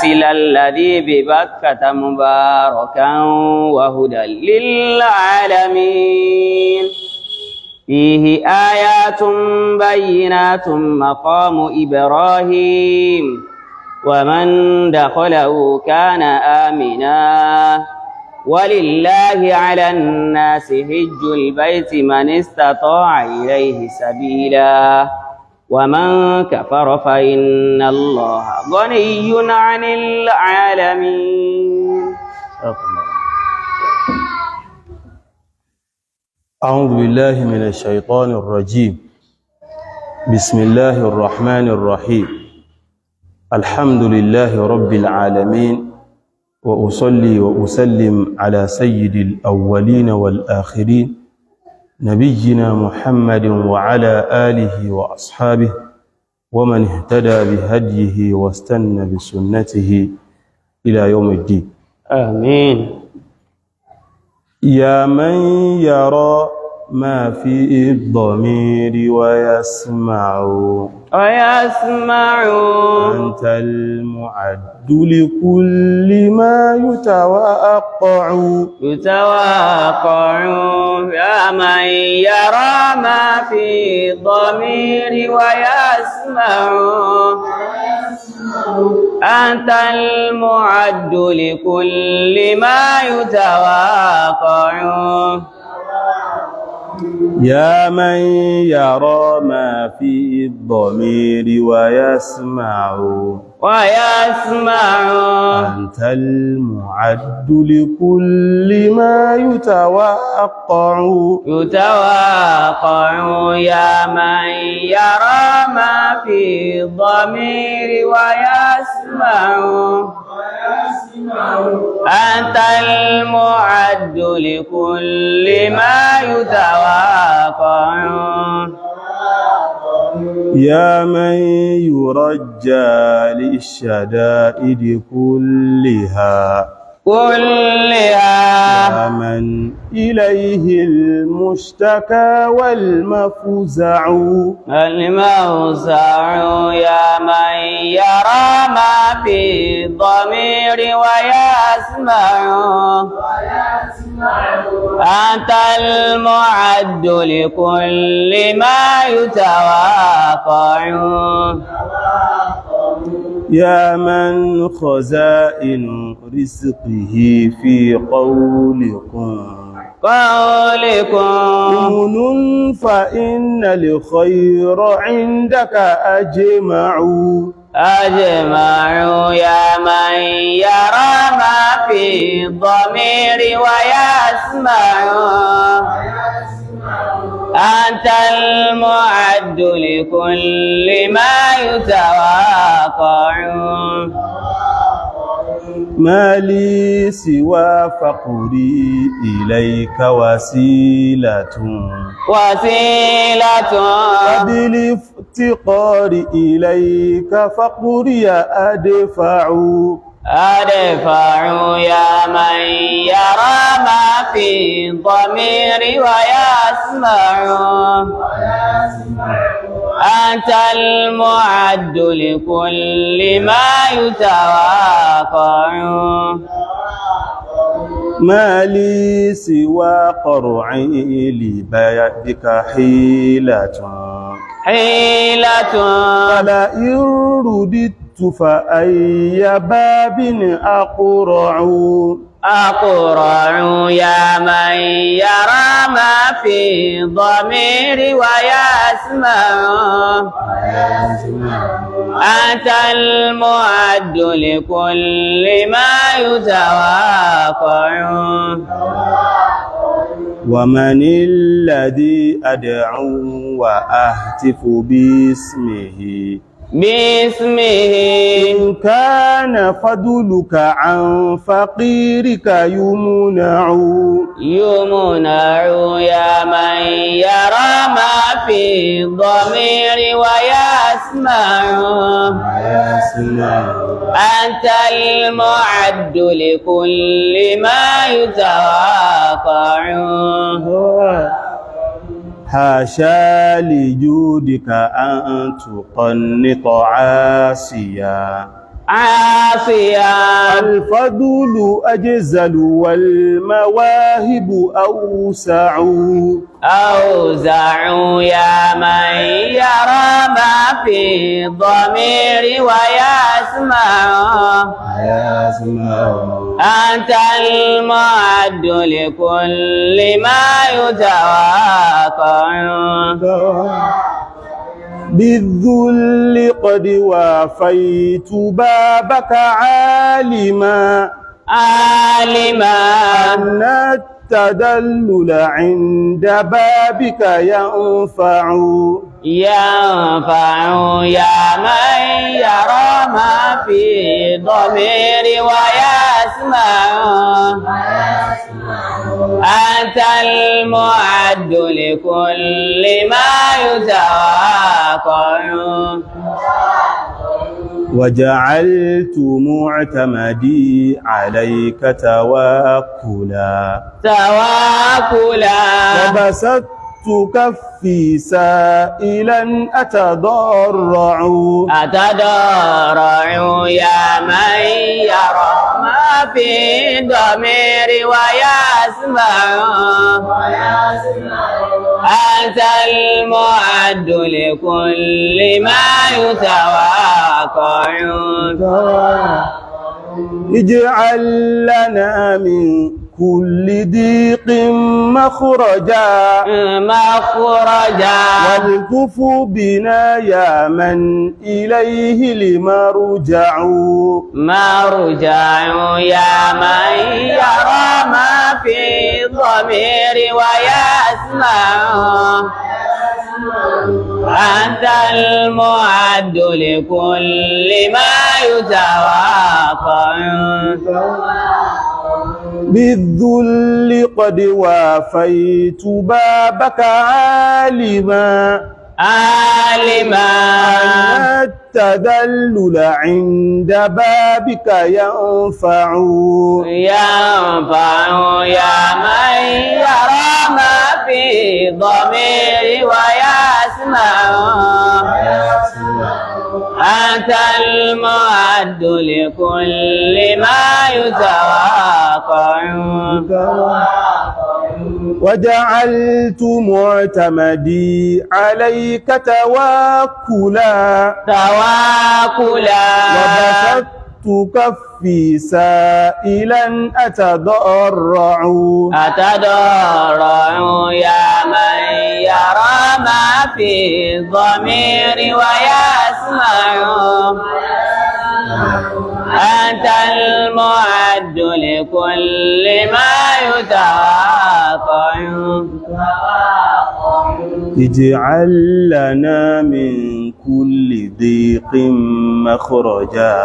الذي ببكة مباركا وهدى للعالمين فيه آيات بينات مقام إبراهيم ومن دخله كان آمنا ولله على الناس حج البيت من استطاع إليه سبيلا ومن كفر فإن الله غني عن العالمين. أعوذ بالله من الشيطان الرجيم. بسم الله الرحمن الرحيم. الحمد لله رب العالمين وأصلي وأسلم على سيد الأولين والآخرين نبينا محمد وعلى آله وأصحابه ومن اهتدى بهديه واستنى بسنته إلى يوم الدين. آمين. يا من يرى ما في الضمير ويسمع أنت المعد لكل ما يتوقع يا من يرى ما في الضمير ويسمع أنت المعد لكل ما يتوقع يا من يرى ما في الضمير ويسمع أنت المعد لكل ما يتوقع يا من يرى ما في الضمير ويسمع أنت المعد لكل ما يتوقع يا من يرجى للشدائد كلها يا من إليه المشتكى والمفزع يا من يرى ما في الضمير ويسمع أنت المعد لكل ما يتوقع يا من خزائن رزقه في قولكم كن فإن الخير عندك أجمع يا من يرى ما في الضمير ويسمع أنت المعد لكل ما يتوقع ما لي سوى فقري إليك وسيلة وبالافتقار إليك فقري أدفع يا من يرى ما في الضمير ويسمع أنت المعد لكل ما يتوقع ما لي سوى قرعي لبيدك حيلة ولئن رددت فأي باب أقرع يا من يرى ما في الضمير ويسمع أنت المعد لكل ما يتوقع ومن الذي أدعو وأهتف باسمه إن كان فضلك عن فقيرك يمنع يا من يرى ما في الضمير ويسمع أنت المعد لكل ما يتوقع حاشا لجودك أن تقنط عاسيا عاصيا الفضل أجزل والمواهب أوسع أوزع يا من يرى ما في الضمير ويسمع أنت المعد لكل ما يتواقع بالذل قد وافيت بابك عالما أن التدلل عند بابك ينفع يا من يرى ما في ضمير ويسمع أنت المعد لكل ما يتواقع وجعلت معتمدي عليك توكلا وبسطت كفي سائلا أتضرع يا من يرى ما في ضمير ويسمع أنت المعد لكل ما يتواقع اجعل لنا من كل ضيق مخرجا والطف بنا يا من إليه المرجع يا من يرى ما في الضمير ويسمع أنت المعد لكل ما يتواقع بالذل قد وافيت بابك عالما أن التذلل عند بابك ينفع يا من يرى ما في ضمير ويسمع أنت المعد لكل ما يتواقع وجعلت معتمدي عليك توكلا وبسطت كفي سائلا أتضرع يا من يرى ما في الضمير ويسمع أنت المعد لكل ما يتواقع اجعل لنا من كل ضيق مخرجا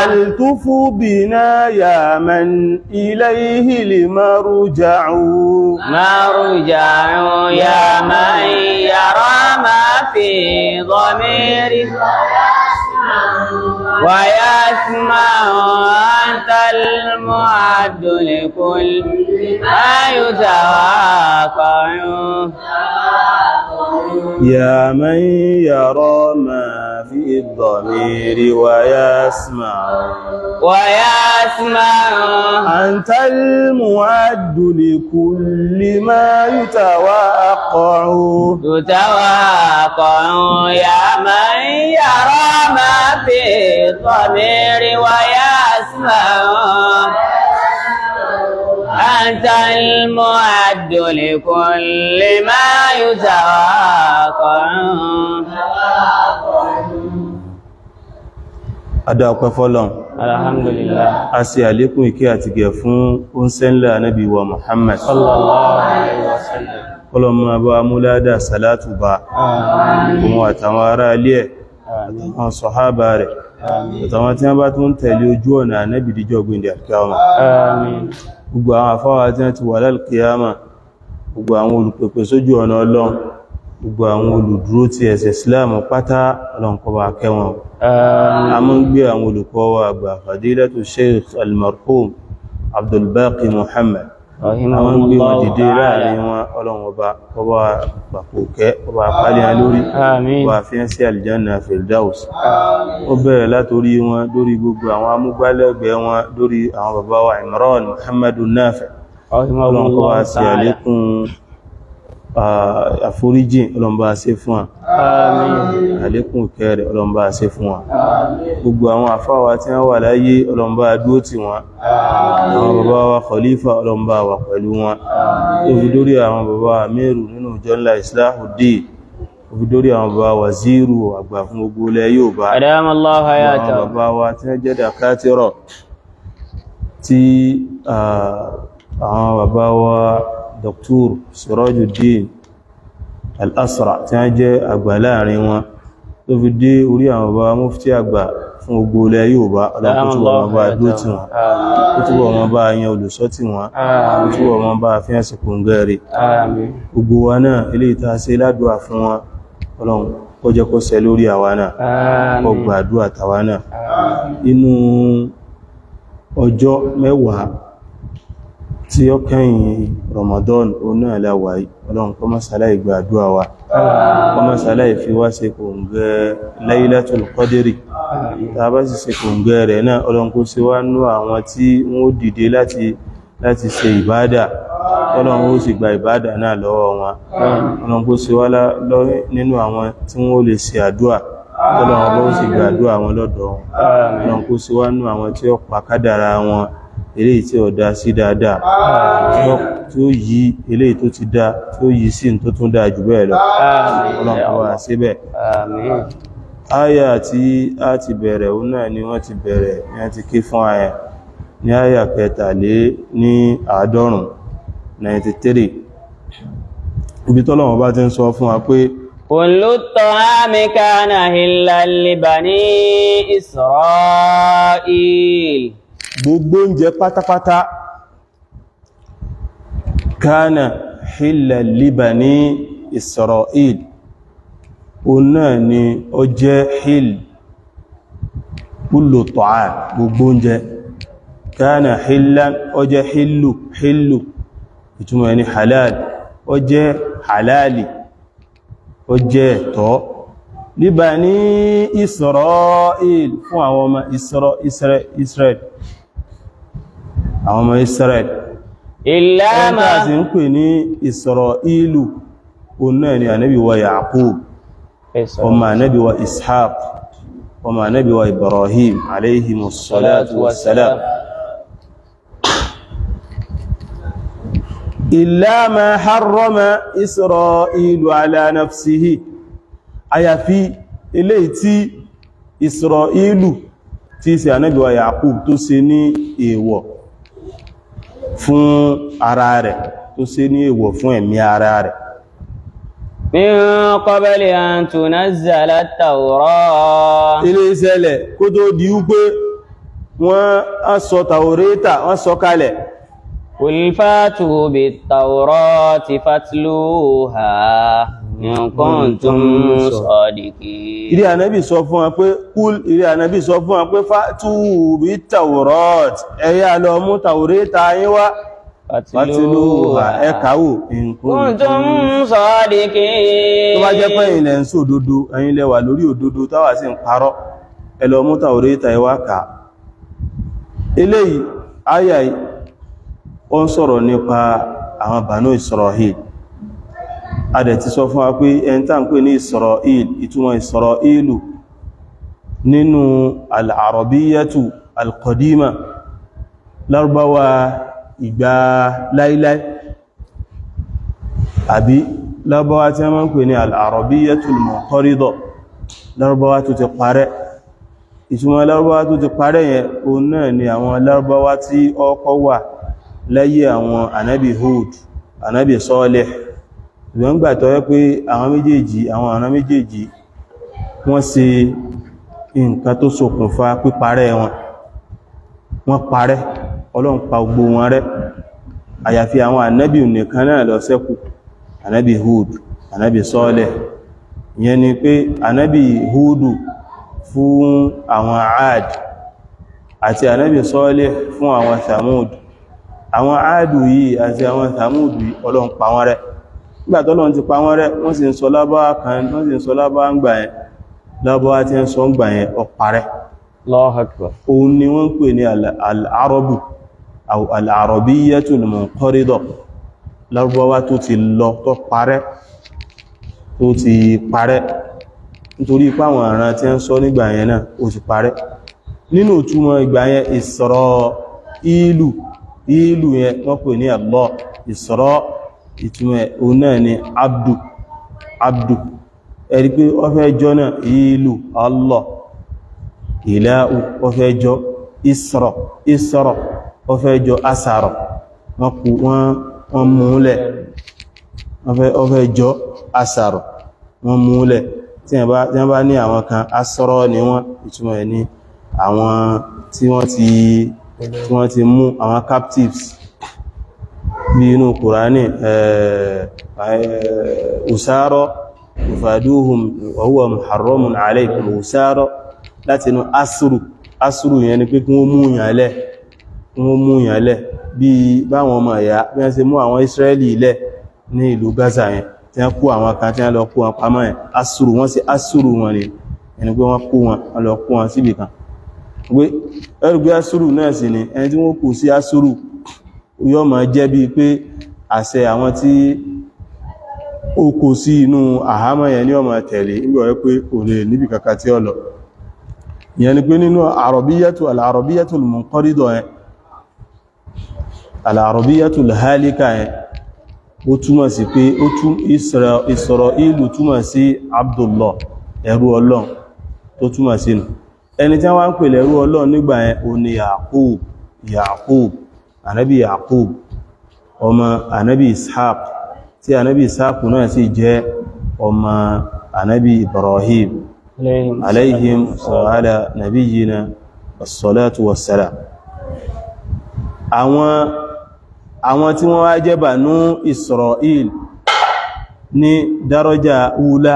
والطف بنا يا من إليه المرجع يا من يرى ما في ضمير ويسمع أنت المعد لكل ما يتواقع يا من يرى ما في الضمير ويسمع أنت المعد لكل ما يتوقع يا من يرى ما في الضمير ويسمع أنت المعد لكل ما يتواقع Adá ọpẹ́ fọ́lọ́run. Alhamdulillah. A ṣe àlékún ìkẹ́ àti gẹ̀ fún oúnṣẹ́lẹ̀ Ànábì wa Muhammad. Sallallahu alaihi wasallam. Ọlọ́run máa bá múládà sàlátù bá. Òun àtàwọn ará ilé ẹ̀, àtàwọn sọ̀hábà rẹ̀, àtàwọn tí wọ́n bá tún tẹ̀lé ojú ọ̀nà Ànábì díjọ́ gbìndì àkíyàmà. Gbogbo àwọn àfáwà tí wọ́n ti wà lálkìyàmà, gbogbo àwọn olùpẹ̀pẹ̀ sójú ọ̀nà Ọlọ́run, gbogbo àwọn olùdúró ti ẹ̀sẹ̀ Islam pátá Ọlọ́run kó bá kẹ́ wọn. A mọ́ ń gbé àwọn olùkọ́ wa àgbà Fadhilatu Seickh al-marhum Abdul Baqi Muhammad àwọn gbé wọn dìde láàrin wọn ọlọ́run ọba pàpòkẹ́ ọba pálíà lórí ọba fíẹ́ sí aljanna firdaus ó bẹ̀rẹ̀ látorí wọn lórí gbogbo àwọn amúgbálẹ́gbẹ̀ẹ́ wọn lórí àwọn bàbá wa Imran Muhammadu Nafi ọlọ́run kó bá sí àlékún àforíjì ọlọ́run bá ṣe fún wa àlékún kẹrẹ ọlọ́run bá ṣe fún wa gbogbo àwọn àfáwà tí wọ́n wà láyé ọlọ́run bá dúró tì wọ́n àwọn bàbá wa khalifa ọlọ́run bá wà pẹ̀lú wọn ó fi dórí àwọn bàbá amẹ́rù nínú ìjọ ńlá Solahudeen ó fi dórí àwọn bàbá wazíru àgbà fún gbogbo ilẹ̀ Yorùbá àwọn bàbá wa tí wọ́n jẹ́ dàkátírọ̀ tí àwọn bàbá wa Dr. Sirajuddin Al-Asra tí wọ́n jẹ́ àgbà láàrin wọn tó fi dé orí àwọn bàbá mufti àgbà fún gbogbo ilẹ̀ Yorùbá ọlọ́pùtùwọ̀ wọn bá dó tí wọn kútùwọ̀ wọn bá yan olùsọ́ tí wọn kútùwọ̀ wọn bá fi ẹ̀sìn kòǹgẹ́rẹ́ gbogbo wa náà ilé ìta ṣe ládùá fún wọn ọlọ́run kó jẹ́ kó ṣẹ lórí àwa náà kó gbàdúà tàwa náà inú ọjọ́ mẹ́wàá tí ó kẹ́yìn Ramadan ó náà láwà ọlọ́run kó má ṣàláì gbàdúà wa kó má ṣàláì fi wá ṣe kòǹgẹ́ Laylatul Qadri tá bá sì ṣe kòǹgẹ́ rẹ̀ náà ọlọ́run kó ṣe wá nú àwọn tí wọ́n dìde láti ṣe ìbádà ọlọ́run ó sì gba ìbádà náà lọ́wọ́ wọn ọlọ́run kó ṣe wá nínú àwọn tí wọ́n lè ṣe àdúà ọlọ́run ó sì gba àdúà wọn lọ́dọ̀ wọn ọlọ́run kó ṣe wá nú àwọn tí ó pa kádàrá wọn eléyìí tí ó dá sí dáadáa tí ó yí eléyìí tó ti dá tí ó yí sí tó tún dáa jù bẹ́ẹ̀ lọ ọlọ́pàá wà síbẹ̀. Áyà tí a ti bẹ̀rẹ̀ òun náà ni wọ́n ti bẹ̀rẹ̀ ní a ti ké fún àyà ní àyà 93 93 ibi tọ́lọ́wọ́n bá ti ń sọ fún wa pé kullu ta'ami kana hillan li bani Isra'il gbogbo oúnjẹ pátápátá kana hillan li bani Isra'il o náà ni ó jẹ́ hil kullu ta'am gbogbo oúnjẹ kana hillan ó jẹ́ hillu ìtumọ̀ ẹni halal ó jẹ́ halali ó jẹ́ ẹ̀tọ́ li bani Isra'il fún àwọn ọmọ Israel àwọn ọmọ Israel ẹ̀ntà sí ń pè ní Isra'ilu o náà ni ànábì wa Yaqub ọmọ ànábì wa Ishaq ọmọ ànábì wa Ibrahim alayhimus salatu wassalam illa ma harrama Isra'ilu ala nafsihi àyàfi eléyìí tí Isra'ilu tí ṣe ànábì wa Yaqub tó ṣe ní èèwọ̀ fún ara rẹ̀ tó ṣe ní èèwọ̀ fún ẹ̀mí ara rẹ̀ min qabli an tunazzala at-Tawrah ilé ìṣẹ̀lẹ̀ kó tó di wípé wọ́n á sọ Tàwórátà wọ́n sọ kalẹ̀ qul fatu bit-Tawrati fatluha in kuntum sadiqin ìrẹ́ ànábì sọ fún wa pé ìrẹ́ ànábì sọ fún wa pé fatu bit-Tawrati ẹ̀yà lọ mú Tàwórátà yín wá fatiluha ẹ̀kàwò in kuntum sadiqin tó bá jẹ́ pé ẹ̀yin lẹ ń sọ òdodo ẹ̀yin lẹ wà lórí òdodo táwa sì ń parọ́ ẹ lọ mú Tàwórátà yín wá kà eléyìí àyà ó ń sọ̀rọ̀ nípa àwọn Banu Isra'il a dẹ̀ ti sọ fún wa pé ẹni tá ń pè ní Isra'il ìtumọ̀ Isra'ilu nínú al-Arabiyyatu al-Qadima Lárúbáwá ìgbà láíláí àbí Lárúbáwá tí a máa ń pè ní al-Arabiyyatu al-Munqarida Lárúbáwá tó ti parẹ́ ìtumọ̀ Lárúbáwá tó ti parẹ́ yẹn òun náà ni àwọn Lárúbáwá tí ọkọ̀ wà láyé àwọn ànábì Hud ànábì Salih ìwọ̀n gbà tọ́ yẹ pé àwọn àna méjèèjì wọ́n ṣe nǹkan tó ṣokùnfà píparẹ́ wọ́n parẹ́ Ọlọ́run pa gbogbo wọn rẹ́ àyàfi àwọn ànábì nìkan náà ló ṣẹ́kù ànábì Hud ànábì Salih ìyẹn ni pé ànábì Hudu fún àwọn Ad àti ànábì Salih fún àwọn Thamud àwọn áàdù yìí àti àwọn Thamud yìí Ọlọ́run pa wọ́n rẹ́. Nígbà tí Ọlọ́run ti pa wọ́n rẹ́, wọ́n sì ń sọ Lárúbáwá kan, wọ́n sì ń sọ Lárúbáwá ń gbà yẹn, Lárúbáwá tí ń sọ ń gbà yẹn ó parẹ́. Allahu Akbar. Òun ni wọ́n ń pè ní al-Arabu aw al-Arabiyyatul Munqarida, Lárúbáwá tó ti lọ tó parẹ́, tó ti parẹ́ nítorí ipá àwọn àrán tí ń sọ nígbà yẹn náà ó ti parẹ́. Nínú ìtumọ̀ ìgbà yẹn Isra'ilu, ìlú yẹn wọ́n pè ní Allah, Isra ìtumọ̀ òun náà ni abdu ẹ̀rí pé ó fẹ́ jọ náà ìlú Allah, ìlàú ó fẹ́ jọ Isra ó fẹ́ jọ asara, wọ́n múlẹ̀ ó fẹ́ jọ asara, wọ́n múlẹ̀ tí wọ́n bá ní àwọn kan asọ́rọ̀ ni wọ́n ìtumọ̀ ẹ̀ ní àwọn tí wọ́n ti mú àwọn captives bí inú Kùránì usaro faduhum wa huwa muharramun alaykum usaro láti inú asuru yẹn ni pé kí wọ́n mú yàn lẹ̀ bí báwọn ọmọ ìyá bí wọ́n ṣe mú àwọn Israeli lẹ̀ ní ìlú Gaza yẹn tí wọ́n kó àwọn kan tí wọ́n lọ kó wọn pamọ́ ẹ̀ asúrù wọ́n sí asúrù wọn ni ẹni pé wọ́n kó wọn lọ kó wọn síbì kan pé ẹrùgbé asúrù náà sì ni ẹni tí wọ́n kó sí asúrù yóò máa jẹ́ bí pé àṣẹ àwọn tí ó kó sí inú àhámọ́ yẹn ní ó máa tẹ̀lé nígbà wẹ́ pé kò lè níbi kàkà tí ó lọ. ìyẹn ni pé nínú al-Arabiyyatul Munqarida yẹn, al-Arabiyyatul Halika yẹn, ó túmọ̀ sí pé Isra'ilu túmọ̀ sí Abdullah, ẹrú Ọlọ́run tó túmọ̀ sínú. Ẹni tí wọ́n ń pè lẹ́rú Ọlọ́run nígbà yẹn ó ní Yaqub, ànábì Yaqub, ọmọ ànábì Ishaq, tí ànábì Ishaq náà sì jẹ́ ọmọ ànábì Ibrahim, alayhim wa ala nabiyyina as-salatu was-salam. Àwọn tí wọ́n wá jẹ́ Banu Israel ní dárọ́jà ula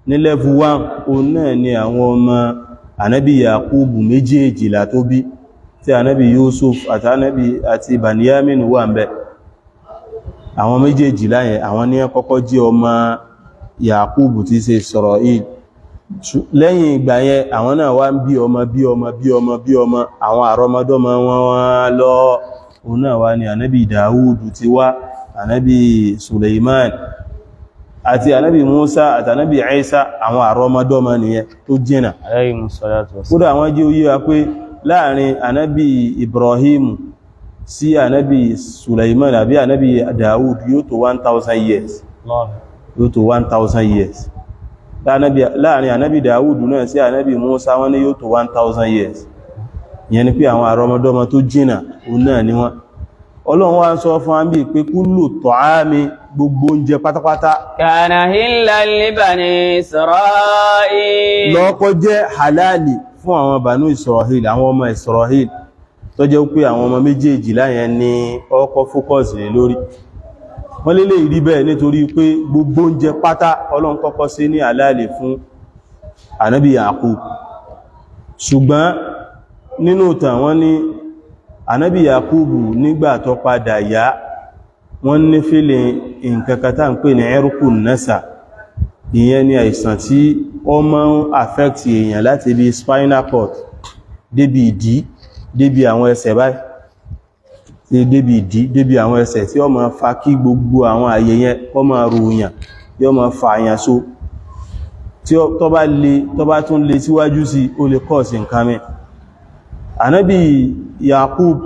ní level 1 òun náà ni àwọn ọmọ ànábì Yakubu méjèèjìlá tó bí, tí ànábì Yusuf àti Banyamin wà ń bẹ. Àwọn méjèèjìlá yẹn àwọn ní kọ́kọ́ jẹ́ ọmọ Yakubu tí ṣe Israel. Lẹ́yìn ìgbà yẹn àwọn náà wá ń bí ọmọ àwọn àrọmọdọ́mọ wọn lọ. Òun náà wá ní ànábì Dáúdù ti wá, ànábì Suleiman àti ànábì Musa àti ànábì Isa, àwọn àrọmọdọ́mọ nìyẹn tó jìnà. Kódà àwọn jẹ́ oyé wa pé láàrin ànábì Ibrahim sí ànábì Suleiman àbí ànábì Dáúdù yóò tó 1000 years. Yóò tó 1000 years. Láàrin ànábì Dáúdù náà sí ànábì Musa wọ́n ní yóò tó 1000 years. Ìyẹn ni pé àwọn àrọmọdọ́mọ tó jìnà òun náà ni wọ́n. Ọlọ́run wá ń sọ fún àmì pé kullu ta'ami, gbogbo oúnjẹ pátápátá kana hillan li bani Isra'il, lọ́kọ́ jẹ́ halali fún àwọn Banu Isra'il, àwọn ọmọ Isra'il, tó jẹ́ pé àwọn ọmọ méjèèjì láyẹn ni ọkọ̀ fókọ̀sì lé lórí. Wọ́n lè rí bẹ́ẹ̀ nítorí pé gbogbo oúnjẹ pátá Ọlọ́run kọ́kọ́ sí ní halali fún ànábì Yaqub. Ṣùgbọ́n nínú ìtàn wọ́n ní ànábì Yakubu nígbà tó padà yá, wọ́n ní fílẹ̀ nǹkankata ń pè ní ẹrùkùn nasa. Ìyẹn ni àìsàn tí ó máa ń affect èèyàn láti bí spinal cord débi ìdí, débi àwọn ẹsẹ̀ báyìí, débi ìdí, débi àwọn ẹsẹ̀ tí ó máa fa kí gbogbo àwọn àyè yẹn ó máa ròyàn, tí ó máa fa àyàn so, tí tó bá tún lè síwájú sí ó lè kọ́ sí nǹkan mẹ́. Ànábì Yakub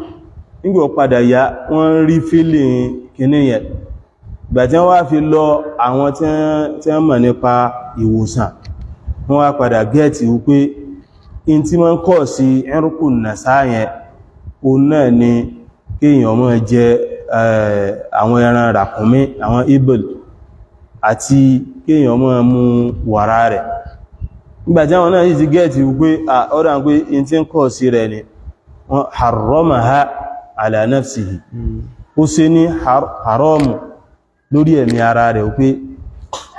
nígbà padà yá wọ́n rí fílìn kìíní yẹn. Ìgbà tí wọ́n wá fi lọ àwọn tí wọ́n mọ̀ nípa ìwòsàn, wọ́n wá padà gẹ́ẹ̀tì wípé in tí wọ́n kọ́ sí ẹrùkùn nàṣá yẹn òun náà ni kéèyàn máa jẹ àwọn ẹran ràkúnmí, àwọn ibl, àti kéèyàn máa mu wàrà rẹ̀. Nígbàtí àwọn náà yìí ti gẹ́ẹ̀tì wípé ọ̀dá ń pé in tí ń kọ́ sí rẹ̀ ni wọ́n harramaha ala nafsihi, ó ṣe ní haramu lórí ẹ̀mí ara rẹ̀ wípé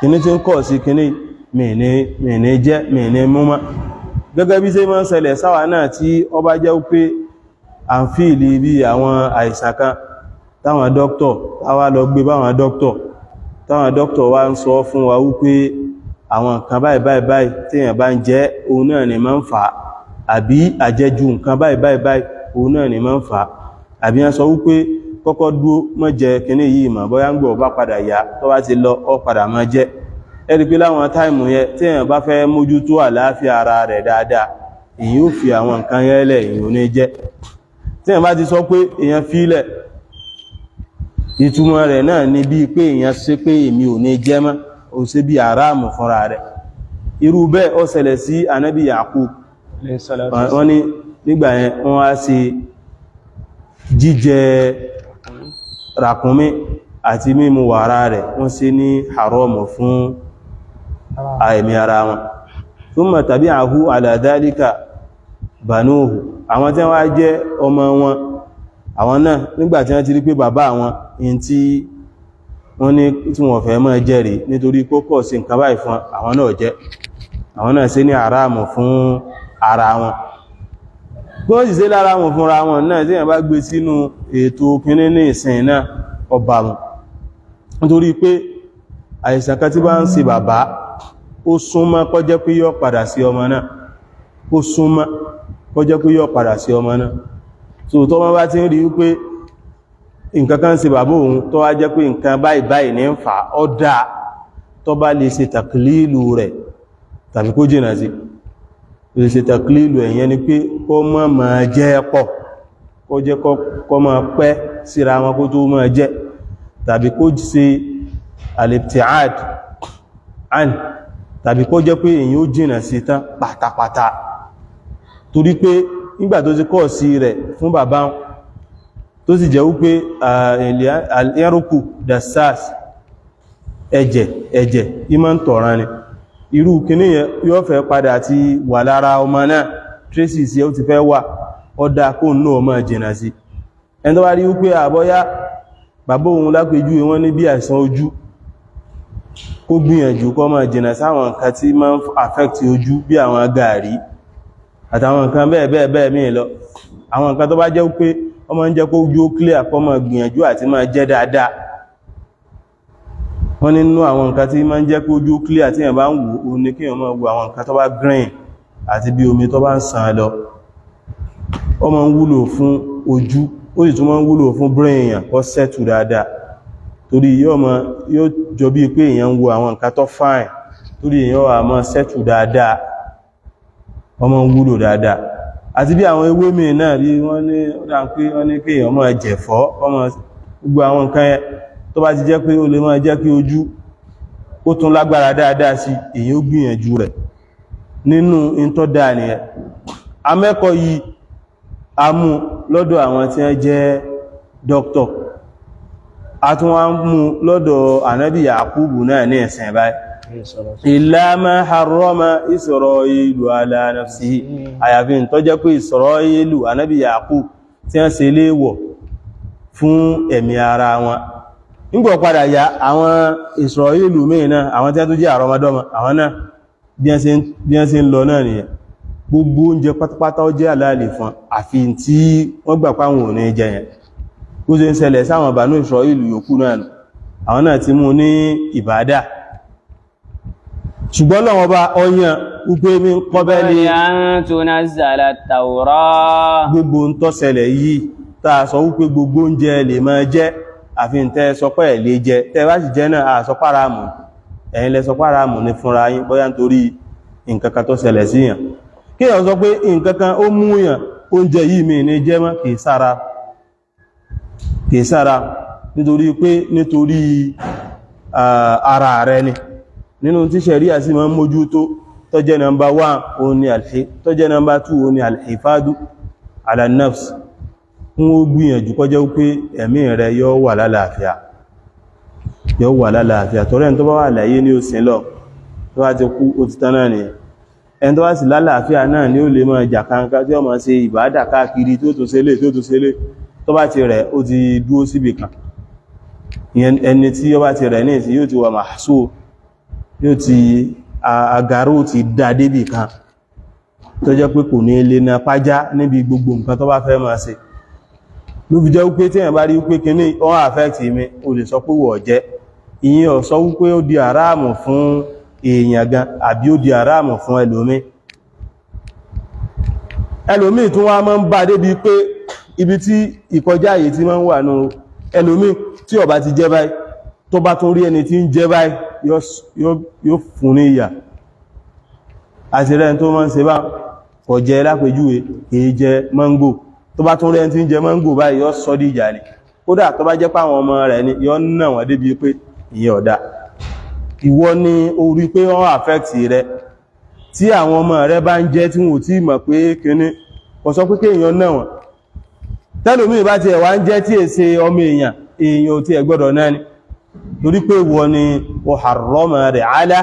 kíní tí ń kọ́ sí kíní mìíní jẹ́ mìíní múmá. Gẹ́gẹ́ bí ṣe máa ń ṣẹlẹ̀ sáwà náà tí ó bá jẹ́ wípé à ń fíìlì bí àwọn àìsàn kan táwọn dókítọ̀ táwa lọ gbé báwọn dókítọ̀ táwọn dókítọ̀ wá ń sọ fún wa wípé àwọn nǹkan báyìí báyìí báyìí téèyàn bá ń jẹ òun náà ni máa ń fà á àbí àjẹjù nǹkan báyìí báyìí báyìí òun náà ni máa ń fà á àbí wọ́n sọ wípé kọ́kọ́ dúró má jẹ kíní yìí mọ̀ bóyá ń gbọ́ bá padà yá tó bá ti lọ ọ padà máa jẹ ẹ̀rí pé láwọn táìmù yẹn téèyàn bá fẹ́ mójútó àlàáfíà ara rẹ̀ dáadáa èyí ò fi àwọn nǹkan yẹn lẹ̀ èyí ò ní jẹ téèyàn bá ti sọ pé èèyàn fílẹ̀ ìtumọ̀ rẹ̀ náà ni bí pé èèyàn ṣe pé èmi ò ní jẹ mọ́ ó ṣe bí àráàmù fúnra rẹ̀ irú bẹ́ẹ̀ ó ṣẹlẹ̀ sí anábì Yakub wọ́n ní nígbà yẹn wọ́n á ṣe jíjẹ ràkúnmí àti mímu wàrà rẹ̀ wọ́n ṣe ní haramu fún àìmí ara wọn thumma tabi'ahu ala dhalika banuhu àwọn tí wọ́n jẹ́ ọmọ wọn àwọn náà nígbàtí wọ́n ti rí pé bàbá wọn in tí wọ́n ní tí wọ́n fẹ́ máa jẹ́rì nítorí kókọ̀ sí nǹkan báyìí fún àwọn náà jẹ́ àwọn náà ṣe ní haramu fún ara wọn bí wọ́n sì ṣe lára wọn fúnra wọn náà tí wọ́n bá gbé sínú ètò kíní ní ìsìn náà ọba wọn nítorí pé àìsàn kan tí bá ń ṣe bàbá ó súnmọ́ kó jẹ́ pé yóò padà sí ọmọ náà ó súnmọ́ kó jẹ́ pé yóò padà sí ọmọ náà so tó wọ́n bá ti ń rí wípé nǹkan kan ṣe bàbá òun tó wá jẹ́ pé nǹkan báyìí báyìí ní ń fà ó dáa tó bá lè ṣe tàkìlìlù rẹ̀ tàbí kó jìnà sí lè ṣe tàkìlìlù ẹ̀yẹn ni pé kó má máa jẹ́ pọ̀ kó jẹ́ kó máa pẹ́ síra wọn kó tó máa jẹ́ tàbí kó ṣe al-ibti'ad an tàbí kó jẹ́ pé èyí ó jìnà sí tán pátápátá torí pé nígbà tó ti kọ́ sí rẹ̀ fún bàbá tó sì jẹ́ wípé al-irqu dassas ẹ̀jẹ̀ ìmọ̀ ń tọ̀ràn ni irú kìíní yẹn yóò fẹ́ padà ti wà lára ọmọ náà traces yẹ́ ó ti fẹ́ wà ọdá kó náà máa jìnà sí ẹni tó bá rí wípé àbọ́yá bàbá òun lápẹjú wọ́n ní bí àìsàn ojú kó gbìyànjú kó máa jìnà sáwọn nǹkan tí máa ń affect ojú bí àwọn gààrí àtàwọn nǹkan bẹ́ẹ̀ bẹ́ẹ̀ bẹ́ẹ̀ míì lọ àwọn nǹkan tó bá jẹ́ pé ọmọ ń jẹ́ kó ojú ó clear kó máa gbìyànjú àti máa jẹ́ dáadáa wọ́n nínú àwọn nǹkan tí máa ń jẹ́ kó ojú ó clear tí èèyàn bá ń wò ó ní kí èèyàn máa wo àwọn nǹkan tó bá green àti bí omi tó bá ń sàn lọ ó máa ń wúlò fún ojú ó sì tún máa ń wúlò fún brain èèyàn kó settle dáadáa torí yóò jọ bí pé èèyàn ń wo àwọn nǹkan tó fine torí èèyàn wà máa settle dáadáa wọ́n máa ń wúlò dáadáa àti bí àwọn ewé mi náà bí wọ́n ní ọ̀dá pé wọ́n ní kí èèyàn máa jẹ̀fọ́ gbogbo àwọn nǹkan yẹn tó bá ti jẹ́ pé ó lè máa jẹ́ kí ojú ó tún lágbára dáadáa sí èèyàn ó gbìyànjú rẹ̀ nínú ìntọ́ dáa nìyẹn amẹ́kọ̀ọ́ yìí a mú lọ́dọ̀ àwọn tí wọ́n jẹ́ dókítọ̀ a tún wá mú lọ́dọ̀ ànábì Yakubu náà ní ẹ̀sìn báyìí illa ma harrama Isra'ilu ala nafsihi àyàfi tó jẹ́ pé Isra'ilu ànábì Yakubu tí wọ́n ṣe léèwọ̀ fún ẹ̀mí ara wọn nígbà padà yá àwọn Isra'ilu mìíràn náà àwọn tí wọ́n tó jẹ́ àrọmọdọ́mọ àwọn náà bí wọ́n ṣe ń lọ náà nìyẹn gbogbo oúnjẹ pátápátá ó jẹ́ àlàálì fún àfi tí wọ́n gbà páwọn ò ní jẹ yẹn bó ṣe ń ṣẹlẹ̀ sáwọn Banu Isra'ilu yòókù náà àwọn náà ti mú ní ìbádà ṣùgbọ́n lọ́wọ́ bá ọyàn wípé mi ń kọ́bẹ́ ní gbogbo ń tó ṣẹlẹ̀ yìí tàà sọ wípé gbogbo oúnjẹ lè máa jẹ́ àfi ń tẹ́ sọpẹ́ lè jẹ tẹ́ bá sì jẹ́ náà àsọpáramù ẹ̀yin lẹ sọpáramù ní fúnra yín bóyá nítorí nǹkan kan tó ṣẹlẹ̀ sí yàn kí èèyàn sọ pé nǹkan kan ó mú yàn oúnjẹ yìí mi ní jẹ́ mọ́ kìí sára nítorí ara rẹ ni nínú tí ṣẹ̀ríà sí máa ń mójútó tó jẹ́ nọmbà 1 òun ni tó jẹ́ nọmbà 2 òun ni al-hifadu ala nafs fún ó gbìyànjú kó jẹ́ pé ẹ̀mí rẹ yóò wà lálàáfíà tó rẹ̀ tó bá wà láyé ní òsìn lọ tó bá ti kú ó ti tán náà nìyẹn ẹni tó bá sì lálàáfíà náà ni ó lè máa jà kankan tí ó máa ṣe ìbádà káàkiri tó tún ṣẹlẹ̀ tó bá ti rẹ̀ ó ti dúó síbì kan ẹni tí ó bá ti rẹ̀ ní ìsìn yóò ti wà mahsur yóò ti agaro ti dá débì kan tó jẹ́ pé kò ní lè na pájá níbi gbogbo nǹkan tó bá fẹ́ máa ṣe ló fi jẹ́ wípé tí èyàn bá rí wípé kíní ó affect mi o lè sọ pé wọ̀ jẹ́ ìyẹn ò sọ wípé ó di àráàmù fún èèyàn gan àbí ó di àráàmù fún ẹlòmí tún wá máa ń bá débi pé ibi tí ìkọjá àyè tí máa ń wà nù ẹlòmí tí ó bá ti jẹ báyìí tó bá tún rí ẹni tí ń jẹ báyìí yóò fún ní ìyà àti rẹ̀ tó máa ń ṣe bá kò jẹ lápèjúwe kìí jẹ mángò tó bá tún rí ẹni tí ń jẹ mángò báyìí yóò sọ di ìjà ni kódà tó bá jẹ́ pé àwọn ọmọ rẹ̀ ni yóò nà wọ́n débi pé ìyẹn ọ̀dá ìwọ ni ó rí pé wọ́n affect rẹ̀ tí àwọn ọmọ rẹ̀ bá ń jẹ tí wọ́n tí mọ̀ pé kíní kò sọ pé kéèyàn náà wọ́n tẹ́lòmí bá ti ẹ̀wà ń jẹ́ tí è ṣe ọmọ èèyàn ò tí ẹ gbọ́dọ̀ náà ni torí pé wọ́n ni ó harrama rẹ̀ ala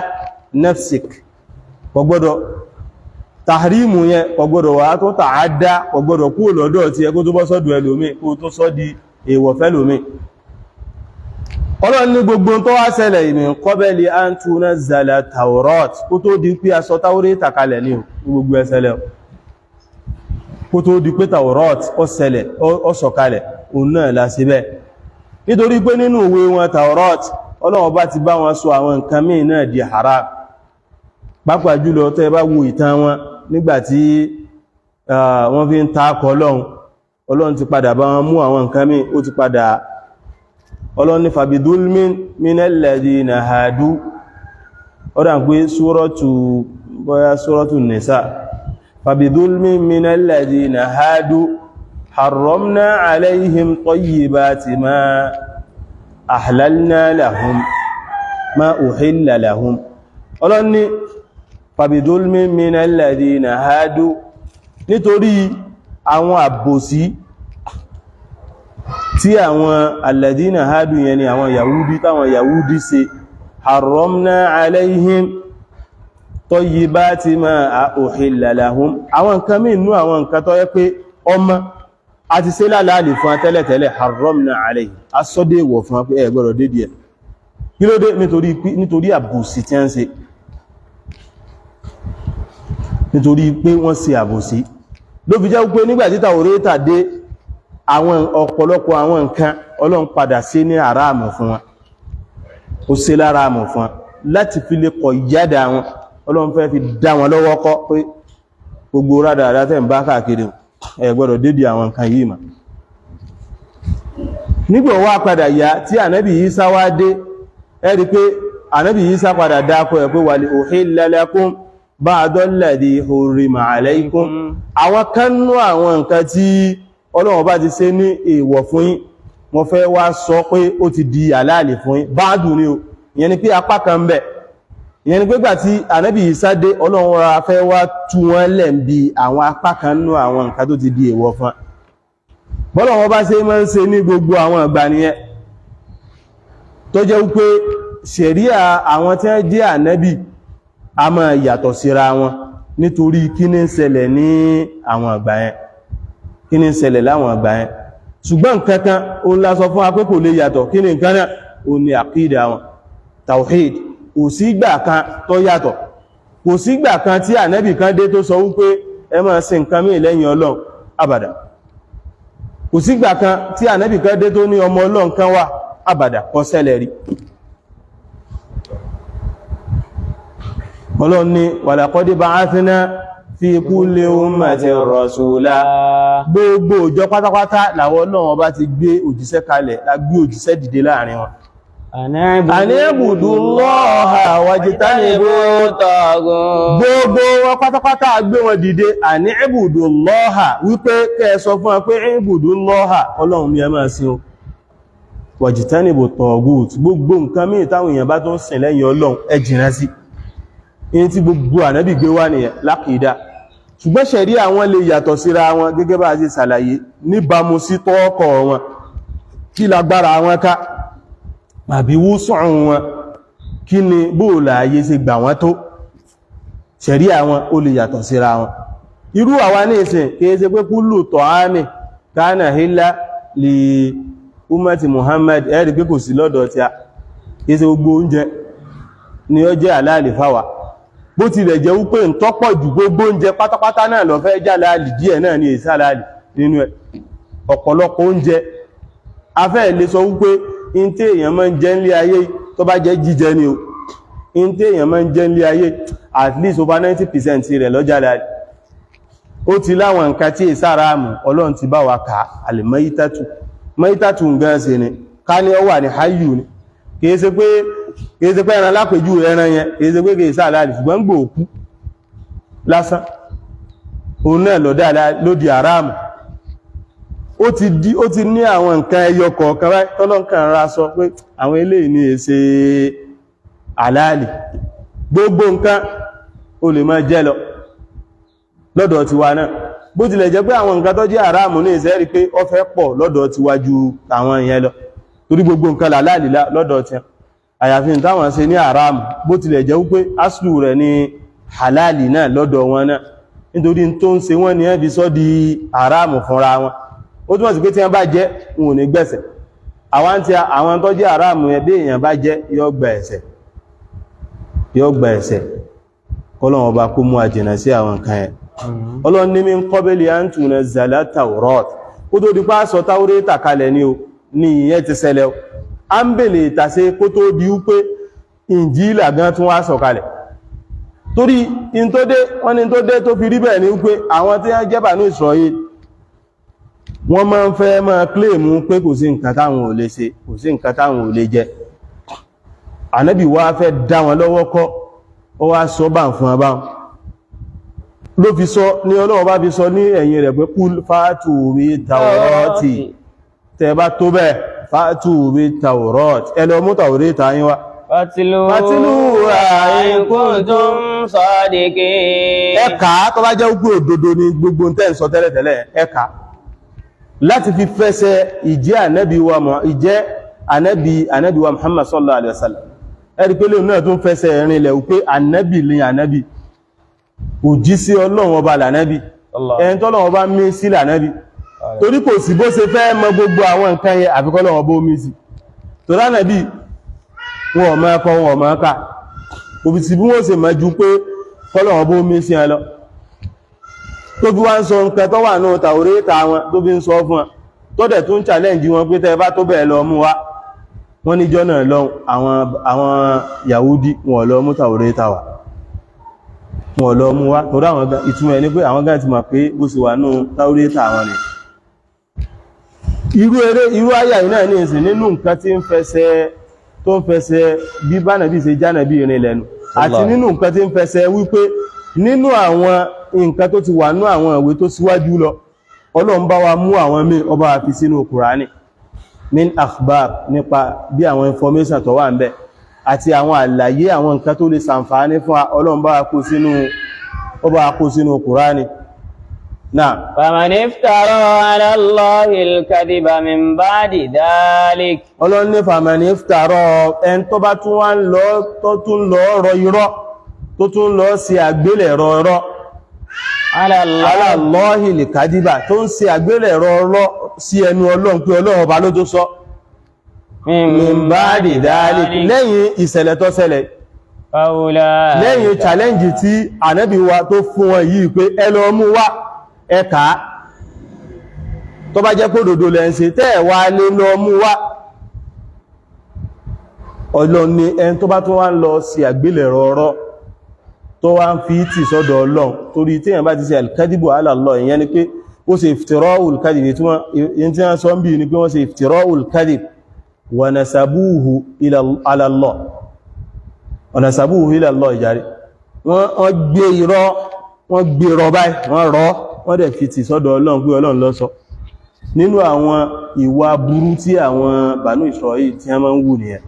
nafsik kò gbọ́dọ̀ tahrimu yẹn kò gbọ́dọ̀ wà tó ta'adda kò gbọ́dọ̀ kú lọ́dọ̀ tí ẹ kó tó bọ́ sọ́dọ̀ ẹlòmí kó tó sọ́ di èèwọ̀ fẹ́lòmí Ọlọ́run ní gbogbo tó wá ṣẹlẹ̀ min qabli an tunazzala Tawrat kó tó di pé aṣọ Tawrata kalẹ̀ ní gbogbo ẹsẹ̀lẹ̀ kó tó di pé Tawrat ó sọ̀kalẹ̀ òun náà láti bẹ́ nítorí pé nínú ìwé wọn Tawrat Ọlọ́run bá ti bá wọn sọ àwọn nǹkan míì náà di haram pàápàá jùlọ tẹ́ bá wo ìtàn wọn nígbàtí wọ́n fi ń takọ Ọlọ́run ti padà bá wọn mú àwọn nǹkan míì ó ti padà Ọlọ́run ní fabidulmin minal ladina hadu ọ̀dá ń pé suratu nisa fabidulmin minal ladina hadu harramna alaihim tayyibati ma ahlalna lahum ma uhilla lahum Ọlọ́run ní fabidulmin minal ladina hadu nítorí àwọn àbòsí tí àwọn alladina hadu yẹn ni àwọn Yahudi táwọn Yahudi ṣe harramna alaihim tayyibati ma uhilla lahum àwọn nǹkan mí inú àwọn nǹkan tó yẹ pé ọmọ àti ṣe láàlì fún tẹ́lẹ̀tẹ́lẹ̀ harramna alaihim asọ́dé wọ̀ fún pé ẹ gbọ́dọ̀ dédé ẹ̀ kí ló dé nítorí àbòsí tí ń ṣe nítorí pé wọ́n ṣe àbòsí ló fi jẹ́ pé nígbàtí Tawrata dé àwọn ọ̀pọ̀lọpọ̀ àwọn nǹkan Ọlọ́run padà sí ní àráàmù fún wọn ó ṣe láráàmù fún wọn láti fi lè kọ̀ yádà wọn Ọlọ́run fẹ́ fi dá wọn lọ́wọ́ kọ́ pé gbogbo rádaràdá tẹ́ ń bá káàkiri ẹ gbọ́dọ̀ dédé àwọn nǹkan yìí mà nígbà wá padà yá tí Ànábì Ìsá wá dé ẹ rí pé Ànábì Ìsá padà dákọ̀ ẹ̀ pé wali uhilla lakum ba'da alladhi hurrima alaykum àwọn kannú àwọn nǹkan tí Ọlọ́run bá ti ṣe ní èèwọ̀ fún yín wọ́n fẹ́ wá sọ pé ó ti di àláàlì fún yín báàdù ní o ìyẹn ni pé apá kan bẹ̀ ìyẹn ni pé gbà tí Ànábì Ìsá dé Ọlọ́run ra fẹ́ wá tú wọn lẹ̀ ń bi àwọn apá kan nú àwọn nǹkan tó ti di èèwọ̀ fún bọ́lọ́run bá ṣe máa ń ṣe ní gbogbo àwọn ìgbà nìyẹn tó jẹ́ wípé ṣẹ̀ríà àwọn tí wọ́n jẹ́ ànábì a máa yàtọ̀ síra wọn nítorí kí ní ń ṣẹlẹ̀ ní àwọn ìgbà yẹn kí ní ń ṣẹlẹ̀ láwọn ìgbà yẹn ṣùgbọ́n kankan ó ń lásọ fún apé kò lè yàtọ̀ kí ní nǹkan náà ó ní àkídà wọn tawhid kò sígbà kan tó yàtọ̀ kò sígbà kan tí ànábì kan dé tó sọ wípé ẹ máa sìn nǹkan míì lẹ́yìn Ọlọ́run abàdà kò sígbà kan tí ànábì kan dé tó ní ọmọ Ọlọ́run kan wà abàdà kò ṣẹlẹ̀ rí Ọlọ́run ní walaqad ba'athna fi kulli ummatin rasula gbogbo ìjọ pátápátá làwọn Ọlọ́run bá ti gbé òjíṣẹ́ kalẹ̀ la gbé òjíṣẹ́ dìde láàrin wọn Ani'budullaha wajtanibu taghut gbogbo wọn pátápátá gbé wọn dìde Ani'budullaha wípé kẹ́ sọ fún wọn pé I'budullaha Ọlọ́run ni ẹ máa sìn o wajtanibu taghut gbogbo nǹkan míì táwọn èèyàn bá tó ń sìn lẹ́yìn Ọlọ́run ẹ jìnnà sí in tí gbogbo ànábì gbé wá nìyẹn lákìídá ṣùgbọ́n ṣẹ̀rí àwọn lè yàtọ̀ síra wọn gẹ́gẹ́ bá ṣe ṣàlàyé níbàmú sí tọ́ọ̀kọ̀ wọn kí lágbára wọn ká àbí wúsùn wọn kí ni bóòlà ayé ṣe gbà wọ́n tó ṣẹ̀rí àwọn ó lè yàtọ̀ síra wọn irú àwa ní ìsìn kìí ṣe pé kullu ta'ami kana hilla li ummati Muhammad ẹ̀rí pé kò sí lọ́dọ̀ tí a kìí ṣe gbogbo oúnjẹ ni ó jẹ́ àláàlì fáwa bó tilẹ̀ jẹ́ wípé ń tọ́pọ̀ jù gbogbo oúnjẹ pátápátá náà lọ fẹ́ jálàálì díẹ̀ náà ni èsì àláàlì nínú ẹ̀ ọ̀pọ̀lọpọ̀ oúnjẹ afẹ́ lè sọ wípé in tí èèyàn máa ń jẹ nílé ayé tó bá jẹ́ jíjẹ ni o in tí èèyàn máa ń jẹ nílé ayé at least over 90% rẹ̀ lọ́jà dáadé ó ti láwọn nǹkan tí ìsára àmù ọlọ́run ti bá wa ká alìmọ́ítàtù mọ́ítàtù nǹkan sí ni ká ní ọ wà ní hayyu ni kìí ṣe pé ẹran lápèjú ẹran yẹn kìí ṣe pé kìí sáà láàrín ṣùgbọ́n gbò òkú lásán òun náà lódì àráàmù ó ti ní àwọn nǹkan ẹyọ kọ̀ọ̀kan báyìí tọ́lọ́nkàn ra sọ pé àwọn eléyìí ní èsè àláàlì gbogbo nǹkan o lè máa jẹ lọ lọ́dọ̀ tiwa náà bó tilẹ̀ jẹ́ pé àwọn nǹkan tó jẹ́ àráàmù ní ìsẹ́rí pé ó fẹ́ pọ̀ lọ́dọ̀ tiwa ju àwọn ìyẹn lọ torí gbogbo nǹkan làláàlì lọ́dọ̀ tí àyàfi táwọn ṣe ní àráàmù bó tilẹ̀ jẹ́ wípé aslu rẹ̀ ní halali náà lọ́dọ̀ wọn náà nítorí tó ń ṣe wọ́n ní ẹ́ fi sọ́ di àráàmù fúnra wọn ó túnmọ̀ sí pé tí wọ́n bá jẹ́ wọn ò ní gbẹ̀sẹ̀ àwọn tó jẹ́ àráàmù yẹn bí èèyàn bá jẹ́ yóò gba ẹ̀ṣẹ̀ kọ́lọ́run ọba kó mú àjìnà sí àwọn nǹkan yẹn Ọlọ́run ní min qabli an tunazzala Tawrat ó tó dípá sọ Táwórátà kalẹ̀ ní o ní ìyẹn ti ṣẹlẹ̀ a ń bèèrè ìtàṣe kó tó di wípé Ìnjílà gan tún wá sọ kalẹ̀ torí wọ́n ní tó dé tó fi rí bẹ́ẹ̀ ní wípé àwọn tí wọ́n jẹ́ Banu Israel wọ́n máa ń fẹ́ máa kílèmù pé kò sí nǹkan táwọn ò lè ṣe kò sí nǹkan táwọn ò lè jẹ Ànábì wá fẹ́ dá wọn lọ́wọ́ kọ́ ó wá sọ bá ń fún ọba ló fi sọ ní Ọlọ́run bá fi sọ ní ẹ̀yìn rẹ̀ pé kul fatu bi Tawrati tẹ́ bá tó bẹ́ẹ̀ fatu bi Tawrat ẹ lọ mú Tawrata yín wá Fatilu in kuntum sadiqin ẹ̀ka tó bá jẹ́ gbogbo òdodo ní gbogbo tẹ́ ń sọ tẹ́lẹ̀tẹ́lẹ̀ ẹ̀ka láti fi fẹsẹ̀ ìjẹ́ ànábì wa Muhammad sallallahu alaihi wasallam ẹ̀rí pé lóòrùn náà tún fẹsẹ̀ rinlẹ̀ wípé ànábì lè ànábì òjí sí Ọlọ́run ọba lànábì ẹni tọ́lọ́run ọba mí sí lànábì torí kò sí bó ṣe fẹ́ mọ gbogbo àwọn nǹkan yẹ àfikọ́ Ọlọ́run ọba mí sí tó lánàbì wọn ò máa kọ wọn ò máa kà òbí sí bí wọ́n ṣe mọ̀ ju pé Ọlọ́run ọba mí sí ẹ lọ tó fi wá ń sọ nǹkan tó wà náà Tawrata wọn tó fi ń sọ fún wọn tó dẹ̀ tún challenge wọn pé tẹ́ bá tó bẹ̀ẹ̀ lọ mú wá wọ́n níjọ́ náà lọ àwọn Yahudi wọn lọ mú Tawrata wá wọn lọ mú wá tó dáwọn ìtumọ̀ ẹni pé àwọn gáà ti mọ̀ pé bó sì wà náà Tawrata wọn ni irú àyà náà ní ìsìn nínú nǹkan tí tó ń fẹsẹ̀ bí bánàbí ṣe jánàbí ìrìn lẹ́nu àti nínú nǹkan tí ń fẹsẹ̀ wípé nínú àwọn nǹkan tó ti wà ní àwọn ìwé tó síwájú lọ Ọlọ́run bá wa mú àwọn mí ọba àfi sínú Kùránì min akhbar nípa bí àwọn information tó wà ń bẹ àti àwọn àlàyé àwọn nǹkan tó lè ṣàǹfààní fún Ọlọ́run bá wa kó sínú Kùránì náà faman iftara ala Allahi al-kadhiba min ba'di dhalik Ọlọ́run ní faman iftara ẹn tó bá tún wá lọ rọ irọ́ tó tún lọ sí àgbélẹ̀rọ irọ́ ala Allahi al-kadhiba tó ń ṣe àgbélẹ̀rọ irọ́ sí ẹnu Ọlọ́run pé Ọlọ́run ọba ló tó sọ min ba'di dhalik lẹ́yìn ìṣẹ̀lẹ̀ tó ṣẹlẹ̀ lẹ́yìn challenge tí Ànábì wa tó fún wọn yìí pé ẹ lọ mú wá ẹ̀ka tó bá jẹ́ kódòdó lẹ́ ń ṣe tẹ́ ẹ̀ wá lé lọ mú wá Ọlọ́run ni ẹni tó bá tó wá ń lọ sí àgbélẹ̀rọ ọ̀rọ̀ tó wá ń fi tì sọ́dọ̀ Ọlọ́run torí tí èyàn bá ti ṣe al-kadhibu ala Allah ìyẹn ni pé ó ṣe iftira'ul kadhib tí wọ́n sọ ń bí ní pé wọ́n ṣe iftira'ul kadhib wa nasabuhu ila Allah wa nasabuhu ila Allah ìjàrí wọ́n gbé irọ́ báyìí wọ́n rọ́ wọ́n dẹ̀ fi tì sọ́dọ̀ Ọlọ́run pé Ọlọ́run ló sọ nínú àwọn ìwà burú tí àwọn Banu Israel tí wọ́n máa ń wù nìyẹn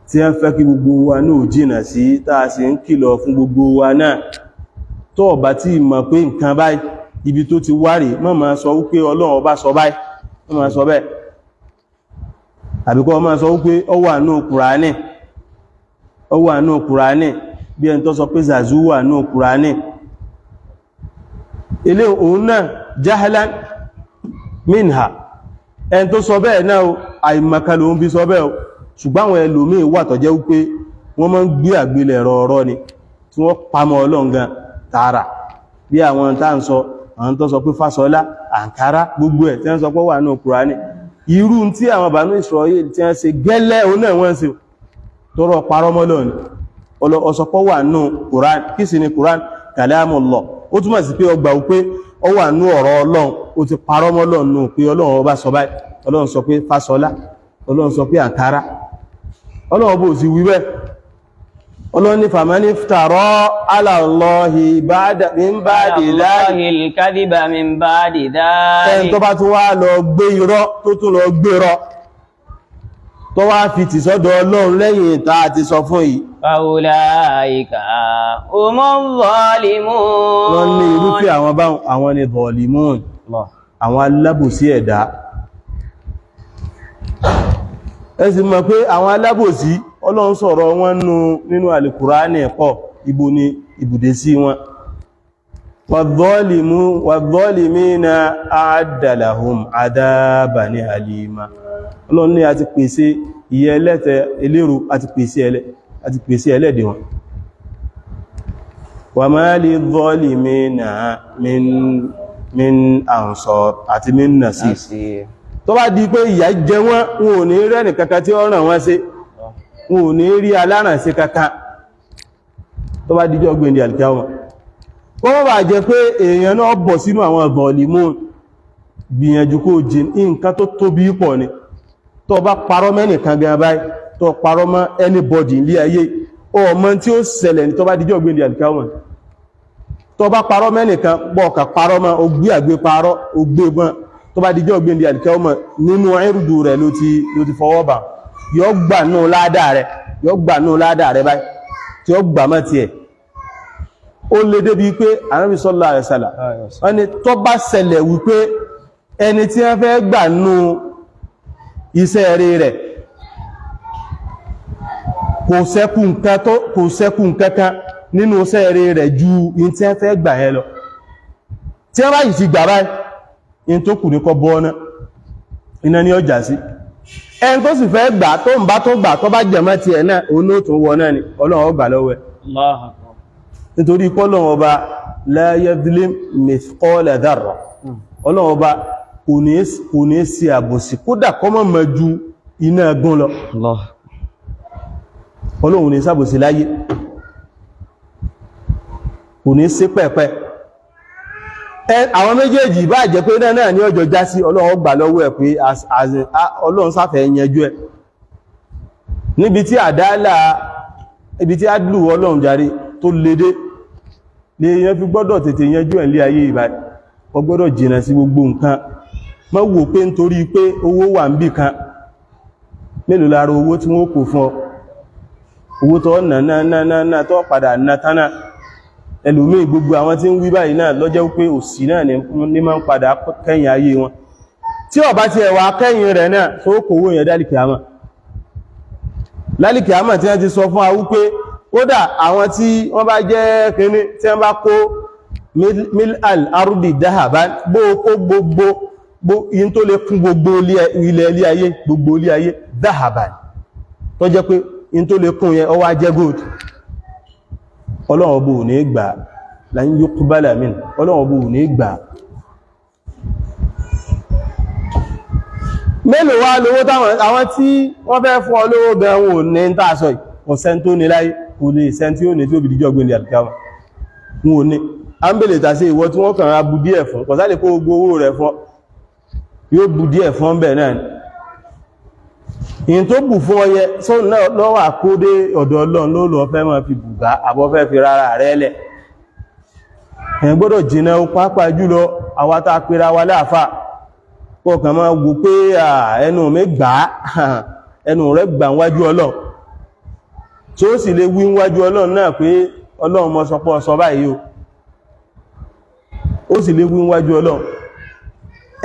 tí wọ́n fẹ́ kí gbogbo wa náà jìnà sí táa sì ń kìlọ̀ fún gbogbo wa náà tó bá tí mọ̀ pé nǹkan báyìí ibi tó ti wárí má máa sọ wípé Ọlọ́run ọba sọ báyìí má máa sọ bẹ́ẹ̀ àbíkọ́ máa sọ wípé ó wà nínú Kùránì bí ẹni tó sọ pé zazu wà nínú Kùránì ilé òun náà jahalan minha ẹni tó sọ bẹ́ẹ̀ náà àìmọ̀kan ló ń bí sọ bẹ́ẹ̀ ṣùgbọ́n àwọn ẹlòmíì wà tó jẹ́ wípé wọ́n máa ń gbé àgbélẹ̀rọ ọ̀rọ̀ ni tí wọ́n pamọ́ Ọlọ́run gan tààrà bí àwọn tá ń sọ àwọn tó sọ pé fásọlá àǹkárá gbogbo ẹ̀ tí wọ́n sọ pé wà nínú Kùránì irú tí àwọn Banu Israel tí wọ́n ṣe gẹ́lẹ́ òun náà wọ́n ṣe tọrọ parọ́mọ́lọ́ ni ọsọpọ̀ wà nínú Kùránì kí sì ni Kùránì kalamullah ó túmọ̀ sí pé ọgbà wípé ó wà nínú ọ̀rọ̀ Ọlọ́run ó ti parọ́mọ́lọ́ nù pé Ọlọ́run ọba sọ báyìí Ọlọ́run sọ pé fásọlá Ọlọ́run sọ pé àǹkárá Ọlọ́run bó sì wí bẹ́ẹ̀ Ọlọ́run ní famani iftara ala Allahi min ba'di al-kadhiba min ba'di dhalik ẹn tó bá tún wá lọ gbé irọ́ tó tún lọ gbé irọ́ tó wá fi tì sọ́dọ̀ Ọlọ́run lẹ́yìn ìta àti sọ fún yìí faulaika humuz zalimun wọ́n ní irúfẹ́ àwọn báwọn àwọn ni zalimun àwọn alábòsí ẹ̀dá ẹ sì mọ̀ pé àwọn alábòsí Ọlọ́run sọ̀rọ̀ wọn nínú Al-Qur'ani pọ̀ ibo ni ibùdé sí wọn wadh-dhalimina a'adda lahum 'adaban alima Ọlọ́run ní a ti pèsè ìyà ẹlẹ́tẹ̀ eléru a ti pèsè ẹlẹ́dẹ̀ wọn wa ma lidh-dhalimina min ansar àti min nasir tó bá di pé ìyà jẹ wọ́n wọn ò ní rẹ́nì kankan tí ó ràn wọ́n sí wọn ò ní rí alárànṣe kankan tó bá díjọ́ gbẹ̀ndì alkiyama kó bá jẹ́ pé èèyàn náà bọ̀ sínú àwọn zalimun gbìyànjú kó jìn nǹkan tó tóbi pọ̀ ni tó bá parọ́ mẹ́nìkan gan báyìí tó parọ́ mọ́ anybody ilé ayé ọmọ tí ó ṣẹlẹ̀ ní tó bá díjọ́ gbẹ̀ndì alkiyama tó bá parọ́ mẹ́nìkan bọ́ọ̀kà parọ́ mọ́ ó gbé àgbé parọ́ ó gbé mọ́ tó bá díjọ́ gbẹ̀ndì alkiyama nínú ẹrùdù rẹ̀ ló ti fọwọ́ bà yóò gbà náà ládàá rẹ̀ báyìí tí ó gbà mọ́ ti ẹ̀ ó lè débi pé Ànábì sallallahu alaihi wasallam wọ́n ni tó bá ṣẹlẹ̀ wípé ẹni tí wọ́n fẹ́ gbà nú iṣẹ́ rẹ̀ kò ṣẹ́kù nǹkankan nínú iṣẹ́ rẹ̀ ju in tí wọ́n fẹ́ gbà yẹn lọ tí wọ́n bá yìí ti gbà báyìí in tó kù ní kọ bọ́ ọ́nà iná ní ọjà sí ẹn tó sì fẹ́ gbà tó ń bá tó gbà tó bá jẹ̀mọ́ ti ẹ̀ náà òun ló tún wọ náà ni Ọlọ́run ó gbà lọ́wọ́ ẹ̀ nítorí Ọlọ́run ọba la yadhlim mithqala dharra Ọlọ́run ọba kò ní sí àbòsí kódà kó má mọ̀ ju iná gún lọ Ọlọ́run ní sábòsí láyé kò ní sí pẹ́pẹ́ àwọn méjèèjì bá jẹ́ pé náà ní ọjọ́ já sí Ọlọ́run gbà lọ́wọ́ ẹ̀ pé Ọlọ́run sáfẹ́ yanjú ẹ̀ níbi tí àdálà ibi tí àdúlù Ọlọ́run jàre tó lédé lè yẹn fi gbọ́dọ̀ tètè yanjú ẹ̀ lé ayé ìbáyìí ó gbọ́dọ̀ jìnà sí gbogbo nǹkan má wò pé nítorí pé owó wà ń bì kan mélòó lára owó tí wọ́n kò fún ọ owó tó náà tó padà ná tánà ẹlòmíì gbogbo àwọn tí ń wí báyìí náà lọ́jẹ́ wípé òsì náà ní máa ń padà kẹ́yìn ayé wọn tí ó bá ti ẹwà kẹ́yìn rẹ̀ náà tó kòwó yẹn lálìkìámà tí wọ́n ti sọ fún awú pé kódà àwọn tí wọ́n bá jẹ́ kíní tí wọ́n bá kó mil'al ardi dahaban bó kó gbogbo in tó lè kún gbogbo ilé ayé dahaban tó jẹ́ pé in tó lè kún yẹn ó wá jẹ́ gold Ọlọ́run bó ní gbà lan yuqbala min Ọlọ́run bó ní gbà mélòó wá lówó táwọn àwọn tí wọ́n fẹ́ fún olówó gan wọn ò ní tàṣọ ọ̀sẹ́ tó ní láyé kò lè sẹ́ tí ó ní tí ó bí díjọ́ gbé ní àdìkáwà wọn ò ní a ń bèèrè tàṣí ìwọ tí wọ́n kàn á bù díẹ̀ fún kọ̀sálẹ̀ kó gbogbo owó rẹ̀ fún yóò bù díẹ̀ fún bẹ̀ náà ni ìyìn tó bù fún ọyẹ sọ́nà náà lọ́wọ́ àkódé ọ̀dọ̀ Ọlọ́run ló lọ fẹ́ máa fi bùgá àbọ́ fẹ́ fi rárá rẹ̀ lẹ̀ ẹ̀ gbọ́dọ̀ jìnà pàápàá jùlọ àwátá pèrà wa láàfà kọkàn máa wò pé ẹnu mi gbà ẹnu rẹ̀ gbà wájú Ọlọ́run tí ó sì lè wí wájú Ọlọ́run náà pé Ọlọ́run mọ́ sọpọ̀ sọ báyìí ó sì lè wí wájú Ọlọ́run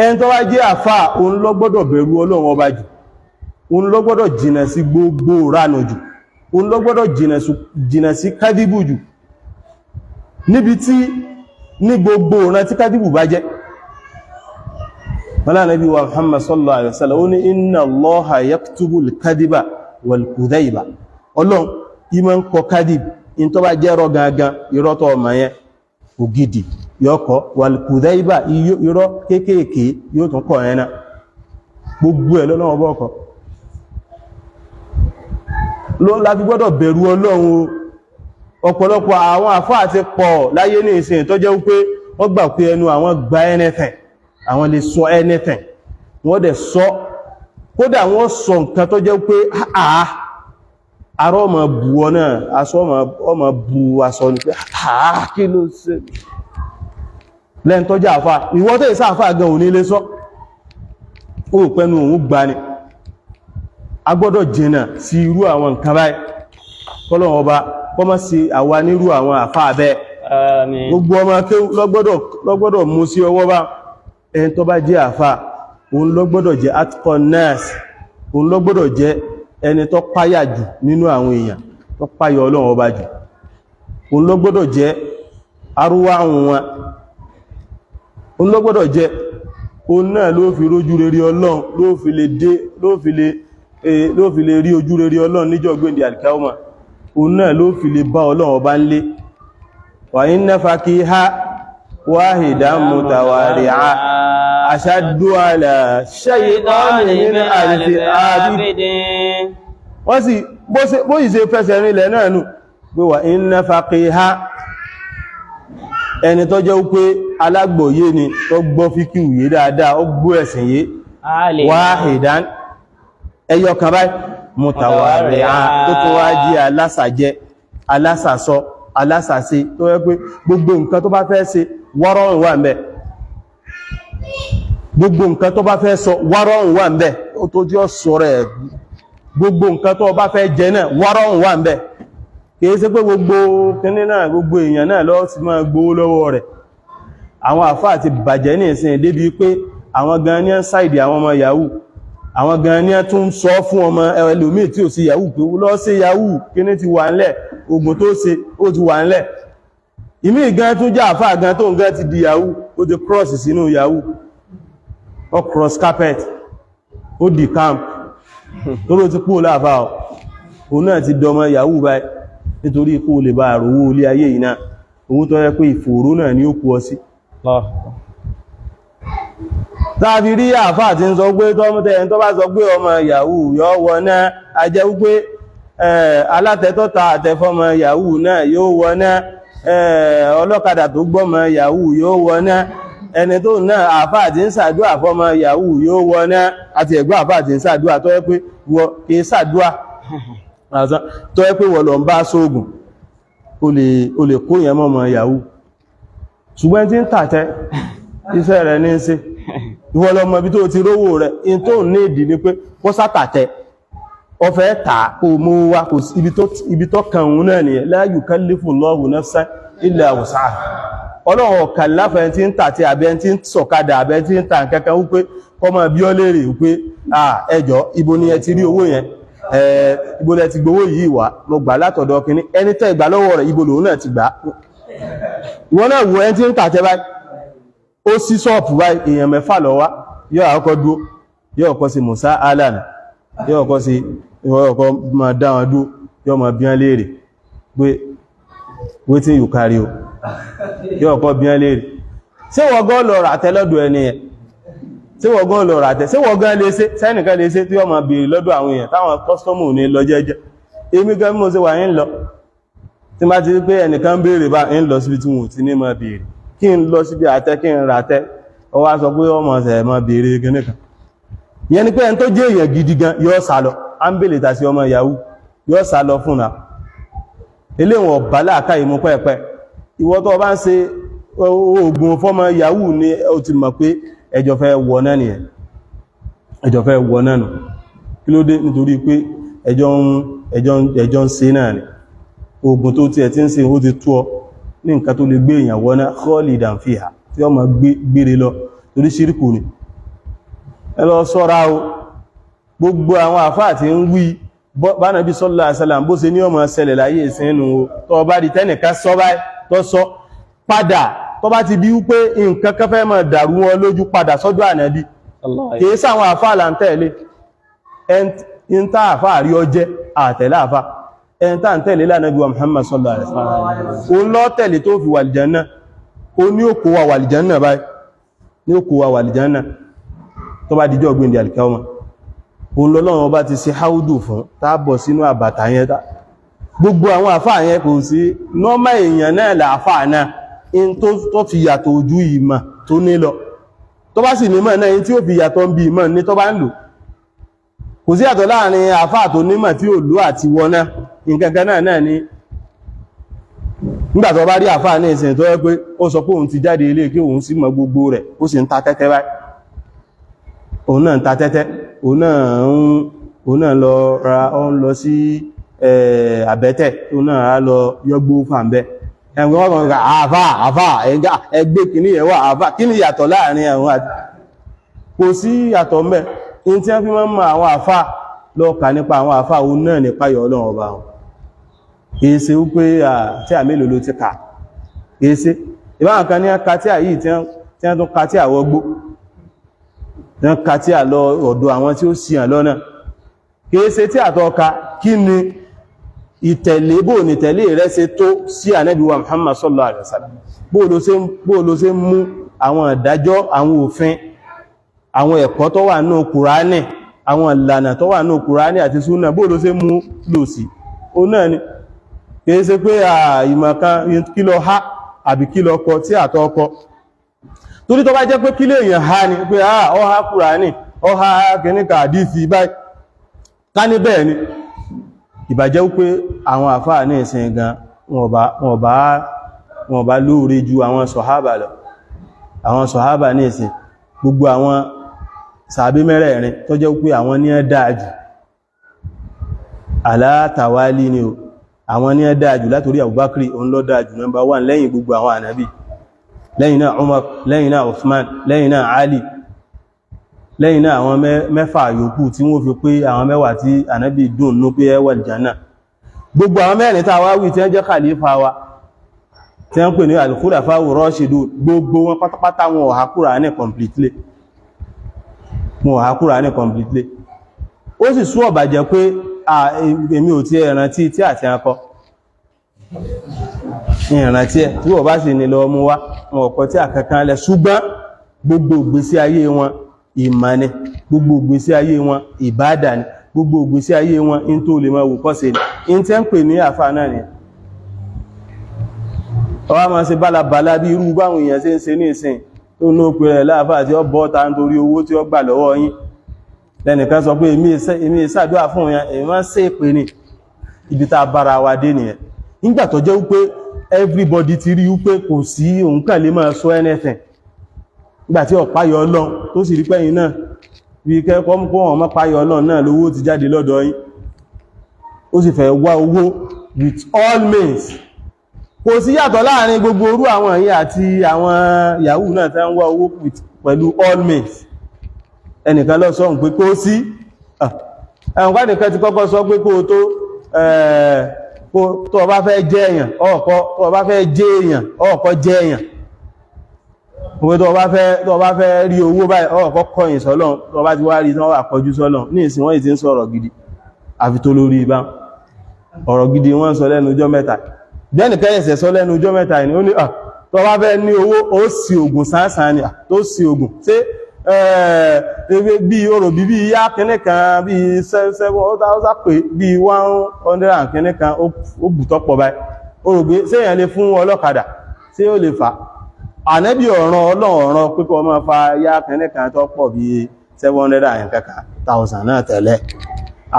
ẹni tó wá jẹ́ àfà òun ló gbọ́dọ̀ bẹ̀rù Ọlọ́run ọba jù òun ló gbọ́dọ̀ jìnà sí gbogbo ránà jù òun ló gbọ́dọ̀ jìnà sí kádìbù jù níbi tí ní gbogbo ọ̀nà tí kádìbù bá jẹ́ wọ́n Ànábì wa Muhammad sallallahu alaihi wasallam ó ní inna Allaha yaktubu al-kadiba wal-kudhayba Ọlọ́run ìmọ̀ ń kọ kádìbù in tó bá jẹ́ rọ gangan ìrọ́tọ̀ ọmọ yẹn ògidì yọ́kọ̀ wàlùkùdáìbà irọ́ kéékèèké yóò tún kọ̀ ẹ̀nà gbogbo ẹ̀ lọ́lọ́wọ́ bọ́ọ̀kọ̀ ló láti gbọ́dọ̀ bẹ̀rù Ọlọ́run ọ̀pọ̀lọpọ̀ àwọn àfáà ti pọ̀ láyé ní ìsìn tó jẹ́ wípé wọ́n gbà pé ẹnu àwọn gba anything àwọn lè sọ anything wọ́n dẹ̀ sọ kódà wọ́n sọ nǹkan tó jẹ́ pé arọ́ ọmọ bù ọ náà aṣọ ọmọ bù aṣọ ní pé kí ló ṣe lẹ́n tó jẹ́ àfáà ìwọ́n tó ìsá àfáà gan òní lé sọ ó pẹ́nu òun gbà ní a gbọ́dọ̀ jìnà sí irú àwọn nǹkan báyìí kọ́lọ́wọ́ ọba kọ́mọ́ sí àwa nírú àwọn àfáà bẹ́ẹ̀ gbogbo ọmọ akéwú lọ́gbọ́dọ̀ mú sí ọwọ́ bá ẹni tó bá jẹ́ àfáà òun lọ́gbọ́dọ̀ jẹ́ atqan nas òun lọ́gbọ́dọ̀ jẹ́ ẹni tó páyà jù nínú àwọn èèyàn tó páyà Ọlọ́run ọba jù òun lọ́gbọ́dọ̀ jẹ́ arúwá wọn òun lọ́gbọ́dọ̀ jẹ́ òun náà ló fi rójú rere Ọlọ́run ló fi lè rí ojú rere Ọlọ́run níjọ́ gbéǹde àlìkáwọ́mà òun náà ló fi lè bá Ọlọ́run ọba ń lé wa inna faqiha wahidan mutawari'a ashaddu ala shaytani min alfi abidin wọ́n sì bó yìí ṣe fẹsẹ̀ rinlẹ̀ náà nù pé wa inna faqiha ẹni tó jẹ́ wípé alágbòye ni tó gbọ́ fíkíù yé dáadáa ó gbọ́ ẹ̀sìn yé wahidan ẹyọ kan báyìí mutawari'a tó tó wá jí alásàjẹ́ alásàsọ alásàsí tó yẹ pé gbogbo nǹkan tó bá fẹ́ ṣe wọ́rọ̀rùn wà ń bẹ̀ gbogbo nǹkan tó bá fẹ́ sọ wọ́rọ̀rùn wà ń bẹ̀ ó tó tí ó sọ rẹ̀ gbogbo nǹkan tó bá fẹ́ jẹ náà wọ́rọ̀rùn wà ń bẹ̀ kìí ṣe pé gbogbo kíní náà gbogbo èèyàn náà lọ́wọ́ sí máa gbówó lọ́wọ́ rẹ̀ àwọn àfáà ti bàjẹ́ ní ìsìn débi pé àwọn gan ní ṣáìdì àwọn ọmọ yahoo àwọn gan ní tún sọ fún ọmọ ẹlòmíì tí ò sí yahoo pé lọ sí yahoo kíní ti wà ńlẹ̀ ogun tó ṣe ó ti wà ńlẹ̀ ìmí gan tún jẹ́ àfáà gan tó ń gan ti di yahoo ó ti cross sínú yahoo ó cross carpet ó di camp tó ló ti pò láàfáà òun náà ti dọmọ yahoo báyìí nítorí kó lè bá àròwó olé ayé yìí náà owó tó yẹ pé ìfòòró náà ní ó kú ọ sí tàbí rí àfáà tí ń sọ pé tọ́mọ́tẹ́ tó bá sọ pé ọmọ yahoo yóò wọ náà a jẹ́ wípé alátẹ́tọ́ta àtẹ́fọ́mọ yahoo náà yóò wọ náà ọlọ́kadà tó gbọ́mọ yahoo yóò wọ náà ẹni tó náà àfáà tí ń ṣàdúà fọ́mọ yahoo yóò wọ náà àti ẹ̀gbọ́n àfáà tí ń ṣàdúà tó yẹ pé wọ́n kìí ṣàdúà tó yẹ pé wọ́n lọ ń bá sóògùn o lè kó yẹn mọ́mọ yahoo ṣùgbọ́n tí ń tàtẹ́ iṣẹ́ rẹ̀ ní ṣe ìwọ lọ mọ̀ bí tó ti rówó rẹ̀ in tó ní ìdí ní pé kó sátàtẹ́ ọfẹ́ tà kó mú wá kò ibi tó kàn òun náà nìyẹn la yukallifu Allahu nafsan illa wus'aha ọlọ́run ọ̀kàláfẹ́ tí ń tàtẹ́ àbẹ́ tí ń sọ̀kadà àbẹ́ tí ń tà kankan wípé kọmọ bí ọ lè rí wípé ẹjọ́ ibo ni ẹ ti rí owó yẹn ibo lẹ ti gbowó yìí wá mo gbà látọ̀dọ̀ kìíní ẹni tẹ́ ìgbà lọ́wọ́ rẹ̀ ibo lòun náà ti gbà ìwọ́n náà wo ẹni tí ń tàtẹ́ báyìí ó sí ṣọ́ọ̀pù báyìí èèyàn mẹ́fà lọ wá yóò àkọ́kọ́ dúó yóò kọ́ sí musa alan yóò kọ́ sí ìwọ́kọ́ ma dá wọn dúó yóò ma bíán léèrè pé wetin you carry o yóò kọ́ bíán léèrè ṣé wọ́n gọ́ lọ ràtẹ́ lọ́dọ̀ ẹni yẹn ṣé wọ́n gọ́ lọ ràtẹ́ ṣé wọ́n gán lè ṣe sẹ́nìkan lè ṣe tí wọ́n ma béèrè lọ́dọ̀ àwọn èèyàn táwọn kọ́sítọ́mù ní lọ jẹ́jẹ́ èmi gan bí mo ṣe wà ń lọ tí má ti rí pé ẹnìkan béèrè bá ń lọ síbi tí wọn ò ti ní ma béèrè kí n lọ síbi àtẹ́ kí n ràtẹ́ ó wá sọ pé ọmọ ọ̀sẹ̀ ma béèrè gẹ́nìkan ìyẹn ni pé ẹni tó jẹ́ èèyàn gidi gan yóò sá lọ ámbèlè tàbí ọmọ yahoo yóò sá lọ fún na eléwọ̀n bàálà káyì mú pẹ́ẹ̀pẹ́ ìwọ tó bá ń ṣe oògùn fọ́mọ yahoo ni ó ti mọ̀ pé ẹjọ́ fẹ́ wọ náà nìyẹn ẹjọ́ fẹ́ wọ náà nù kí ló dé nítorí pé ẹjọ́ ń ṣe náà ni oògùn tó ti ẹ̀ tí ń ṣe ó ti tú ọ ní nǹkan tó lè gbé èèyàn wọ náà khalidan fiha tí ó máa gbére lọ torí ṣíríkù ni ẹ lọ ṣọ́ra o gbogbo àwọn àfáà tí ń wí bánàbí sallallahu alaihi wasallam bó ṣe ní ọmọ ṣẹlẹ̀ láyé ìsinú o tó bá di tẹ́nìkan sọ báyìí tó sọ padà tó bá ti bí wípé nǹkan kan fẹ́ máa dàrú wọn lójú padà sọ́dọ̀ ànábì kìí sáwọn àfáà là ń tẹ̀lé ẹn tá àfáà rí ọjẹ́ àtẹ̀lé àfáà ẹn tá ń tẹ̀lé lánàbí wa Muhammad sallallahu alaihi wasallam òun lọ tẹ̀lé tó fi wà àlìjánnà ó ní òkú wa wà lìjánà báyìí ní òkú wa wà lìjánà tó bá dijọ́ gbìndì alìkẹ́ọmọ òun lọ́lọ́run bá ti ṣe háúdù fún tábọ̀ sínú àbàtà yẹn tá gbogbo àwọn àfáà yẹn kò sí nọ́mà èèyàn náà làáfáà náà in tó fi yàtọ̀ ojú ìmọ̀ tó ní lọ tó bá sì nímọ̀ náà in tí ó fi yàtọ̀ ń bí ìmọ̀ ní tó bá ń lò kò sí yàtọ̀ láàrin àfáà tó nímọ̀ tí ò lò àti wọná nǹkankan náà ni nígbà tó bá rí àfáà ní ìsìn tó yẹ pé ó sọ pé òun ti jáde ilé kí òun sì mọ gbogbo rẹ̀ ó sì ń ta tẹ́tẹ́ báyìí òun náà ń ta tẹ́tẹ́ òun náà lọ sí àbẹ́tẹ̀ òun náà lọ yọgbó fàmbẹ́ ẹgbẹ́ wọ́n kàn àfà ẹgbẹ́ kìíní ẹwà àfà kí ni yàtọ̀ láàrin àwọn àti kò sí yàtọ̀ mẹ́ in tí wọ́n fi máa ń mọ àwọn àfà lọ́ọ̀kà nípa àwọn àfà òun náà nípa yọ ọlọ́run ọba wọn kìí ṣe wípé tí à mélòó ló ti kà kìí ṣe ìbáwọn kan ní ka tí à yìí tí wọ́n tún ka tí à wọgbó tí wọ́n ka tí à lọ ọ̀dọ̀ àwọn tí ó sì hàn lọ́nà kìí ṣe tí àtọ́ka kí ni ìtẹ̀lé bóò ní tẹ̀lé rẹ̀ ṣe tó sí ànábì wa Muhammad sallallahu alaihi wasallam bóò ló ṣe mú àwọn ìdájọ́ àwọn òfin àwọn ẹ̀kọ́ tó wà nínú Kùránì àwọn ìlànà tó wà nínú Kùránì àti súnà bóò ló ṣe mú lò sí o náà ni kìí ṣe pé ìmọ̀kan kí lọ ha àbí kí lọ kọ tí àtọ́ ọkọ torí tó bá jẹ́ pé kí lè èèyàn ha ni pé ọ ha Kùránì ọ ha kìníkà àdífì báyìí ká ní bẹ́ẹ̀ ni ìbàjẹ́ wípé àwọn àfáà ní ìsìn gan wọn bá lóore ju àwọn sọ̀hábà lọ àwọn sọ̀hábà ní ìsìn gbogbo àwọn sàábé mẹ́rẹ̀ẹ̀rin tó jẹ́ wípé àwọn ní dáájù alátàwálí ni o àwọn ní dáájù látorí ABUBAKR òun ló dáájù number 1 lẹ́yìn gbogbo àwọn ànábì lẹ́yìn náà Umar lẹ́yìn náà Uthman lẹ́yìn náà Ali lẹ́yìn náà àwọn mẹ́fà yòókù tí wọ́n fi pé àwọn mẹ́wàá tí ànábì dùn ní pé ẹwà ìjánà gbogbo àwọn mẹ́rin tàà wá wí tí wọ́n jẹ́ khalifa wa tí wọ́n pè ní al-khulafa'u rashidun gbogbo wọn pátápátá wọn ò há Kùránì completely ó sì sú ọ̀bàjẹ́ pé èmi ò tí ẹ̀rántí tí àti akọ ìrántí ẹ̀ tí wọ́n bá sì ní lọ mú wá wọn ọ̀pọ̀ tí àkankan lẹ ṣùgbọ́n gbogbo ìgbésí ayé wọn ìmánì gbogbo ìgbésí ayé wọn ìbádà ni gbogbo ìgbésí ayé wọn in tó lè máa wù kọ́ sí in tẹ́ ń pè ní àfà náà ni ọwá máa ṣe bálabàlá bí irú báwọn èèyàn ṣe ń ṣe ní ìsìn tó ní òpin rẹ̀ láàfà tí ó bọ́ ta nítorí owó tí ó gbà lọ́wọ́ yín lẹ́nìkan sọ pé èmi ìsàdúrà fún èèyàn èmi máa ń ṣe èpè ní ibi tá a bára wa dé nìyẹn nígbà tó jẹ́ wípé everybody ti rí wípé kò sí òun kàn lè máa sọ anything nígbàtí ọ̀páyọ Ọlọ́run tó sì rí pẹ́yìn náà bí kẹ́kọ́ mú kó wọn mọ́páyọ Ọlọ́run náà lówó ti jáde lọ́dọ̀ yín ó sì fẹ́ wá owó with all means kò sí yàtọ̀ láàrin gbogbo orú àwọn yìí àti àwọn yahoo náà tẹ́ ń wá owó pẹ̀lú all means ẹnìkan lọ sọ pé kó sí ẹ̀wọ̀n nìkan ti kọ́kọ́ sọ pé kó tó bá fẹ́ jẹ́ èèyàn ọ̀kọ́ jẹ́ èèyàn òwe tó bá fẹ́ rí owó báyìí ọ̀kọ́ kọ̀yìn sọ́lọ́n tó bá ti wá rí tán wà kọjú sọ́lọ́n ní ìsìn wọ́n ìsìn ń sọ̀rọ̀ gidi àfi tó lórí ibá ọ̀rọ̀ gidi wọ́n sọ lẹ́nu ọjọ́ mẹ́ta bẹ́ẹ̀nìkan ẹ̀sẹ̀ sọ lẹ́nu ọjọ́ mẹ́ta ni ó ní tó bá fẹ́ ní owó ó sì ògùn sáàsán ni tó sì ògùn ṣé bí orò bí yá kẹ́nẹ́kan bí 7,000 pé bí 100 kẹ́nẹ́kan ó bùtọ́pọ̀ báyìí orò bí séèyàn lè fún ọlọ́kadà tí ó lè fà ànẹ́bí ọ̀ràn pípọ̀ máa fa yá kẹ́nẹ́kan tó pọ̀ bí 700,000 náà tẹ̀lẹ̀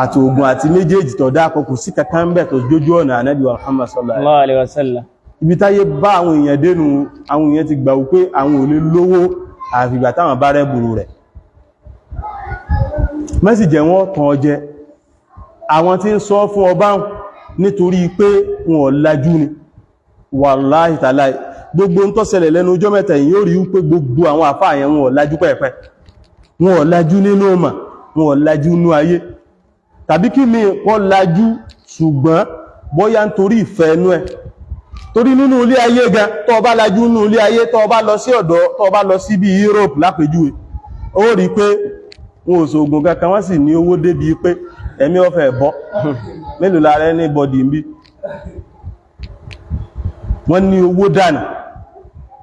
àti ogun àti méjèèjì tó dákọ̀ kò sí kankan ń bẹ̀ tó jójú ọ̀nà ànẹ́bí Muhammad sallallahu alaihi wasallam ibi táyé bá àwọn èèyàn dénú àwọn èèyàn ti gbà wípé àwọn ò lè lówó àfìgbà táwọn bá rẹ́bùrú rẹ̀ mẹ́sì jẹ́ wọ́n tàn jẹ àwọn tí ń sọ fún ọba nítorí pé wọn ò lajú ni wàláhì tàláhì gbogbo ń tó ṣẹlẹ̀ lẹ́nu ọjọ́ mẹ́ta yìí yóò rí wípé gbogbo àwọn àfáà yẹn wọn ò lajú pẹ́ẹ̀pẹ́ wọn ò lajú nínú ọmọ wọn ò lajú nínú ayé tàbí kí mi wọ́n lajú ṣùgbọ́n bóyá nítorí ìfẹ́ inú ẹ̀ torí nínú ilé ayé gan tó bá lajú nínú ilé ayé tó bá lọ sí ọ̀dọ̀ tó bá lọ sí bí Europe lápèjúwe ó rí pé wọn ò ṣògùn kankan wọ́n sì ní owó débi pé ẹ̀mí ọ̀fẹ́ bọ́ mélòó lára ẹni bọ́dì ń bí wọ́n ní owó dànù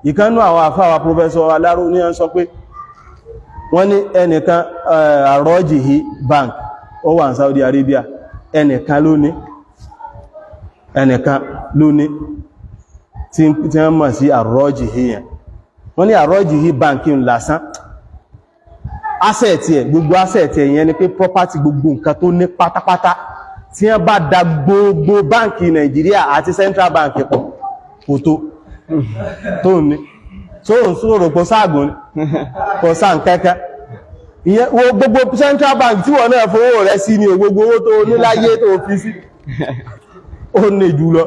ìkánú àwọn àfáwà Professor Aláró ní ọ́n sọ pé wọ́n ní ẹnìkan Ar-Rajihi Bank ó wà ní Saudi Arabia ẹnìkan ló ní tí wọ́n mọ̀ sí Ar-Rajihi yẹn wọ́n ní Ar-Rajihi Bank ń lásán asset ẹ̀ gbogbo asset ẹ̀ yẹn ni pé property gbogbo nǹkan tó ní pátápátá tí wọ́n bá da gbogbo báǹkì Nàìjíríà àti Central Bank pọ̀ kò tó ní tó ń sọ̀rọ̀ kò sáàgùn kò sáà kẹ́kẹ́ ìyẹn wo gbogbo Central Bank tí wọ́n náà fowó rẹ̀ sí ní gbogbo owó tó ní láyé tó fi sí ó ní jùlọ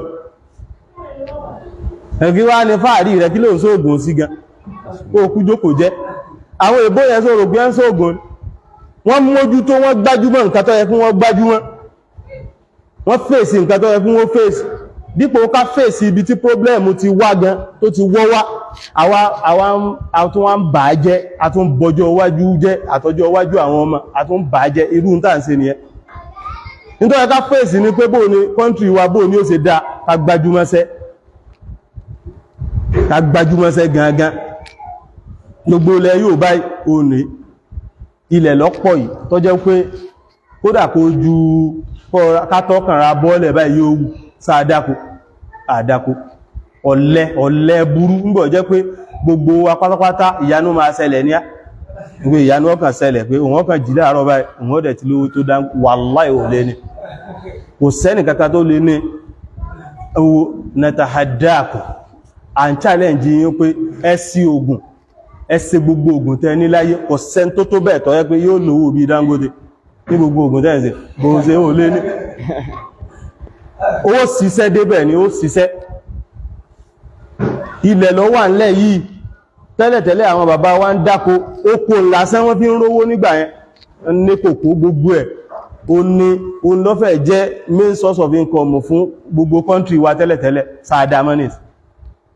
ẹ̀kí wá ní fàárí rẹ̀ kí ló ń sóògùn sí gan ó kú jókòó jẹ́ àwọn èbó yẹn sọ̀rọ̀ pé ń sóògùn wọ́n mójú tó wọ́n gbájúmọ́ nǹkan tó yẹ fún wọ́n gbájúmọ́ wọ́n fèsì nǹkan tó yẹ fún wọ́n fèsì dípò ká fèsì ibi tí pọ́blẹ́mù ti wá gan tó ti wọ́ wá àtún wá ń bà á jẹ́ àtún bọjọ́ iwájú jẹ́ àtọjọ́ iwájú àwọn ọmọ àtún bà á jẹ́ irú ń tàn sí nìyẹn nítorí ká fèsì ní pé bóò ní kọ́ntrí wa bóò ní ó ṣe dá ká gbájúmọ́sẹ́ gangan gbogbo ilẹ̀ yóò bá òní ilẹ̀ lọ́pọ̀ yìí tó jẹ́ pé kódà kó ju kátọ́kànra bọ́ọ̀lẹ̀ báyìí yóò wù sáàdákò àdákò ọ̀lẹ burú ń bọ̀ jẹ́ pé gbogbo wa pátápátá ìyanu máa ṣẹlẹ̀ ní gbogbo ìyanu ọkàn ṣẹlẹ̀ pé òun ọkàn jí láàárọ̀ báyìí òun ọdẹ̀ tí lówó tó dá wàláì ò lé ní kò sẹ́nì kankan tó lé ní owó natahadaku à ń challenge yín pé ẹsí gbogbo ogun tẹ́ ní láyé kò sẹ́n tó tó bẹ́ẹ̀ tọ́yẹ́ pé yóò lówó bí Dangote ní gbogbo ogun tẹ́ ẹ̀sẹ̀ bóun ṣe ó lé ní ó ṣiṣẹ́ débẹ̀ ni ó ṣiṣẹ́ ilẹ̀ lọ wà ńlẹ̀ yìí tẹ́lẹ̀tẹ́lẹ̀ àwọn bàbá wa ń dáko oko lásán wọ́n fi ń rówó nígbà yẹn ní kòkó gbogbo ẹ̀ ó lọ́fẹ̀ jẹ́ main source of income fún gbogbo country wa tẹ́lẹ̀tẹ́lẹ̀ sàdámọ́nìs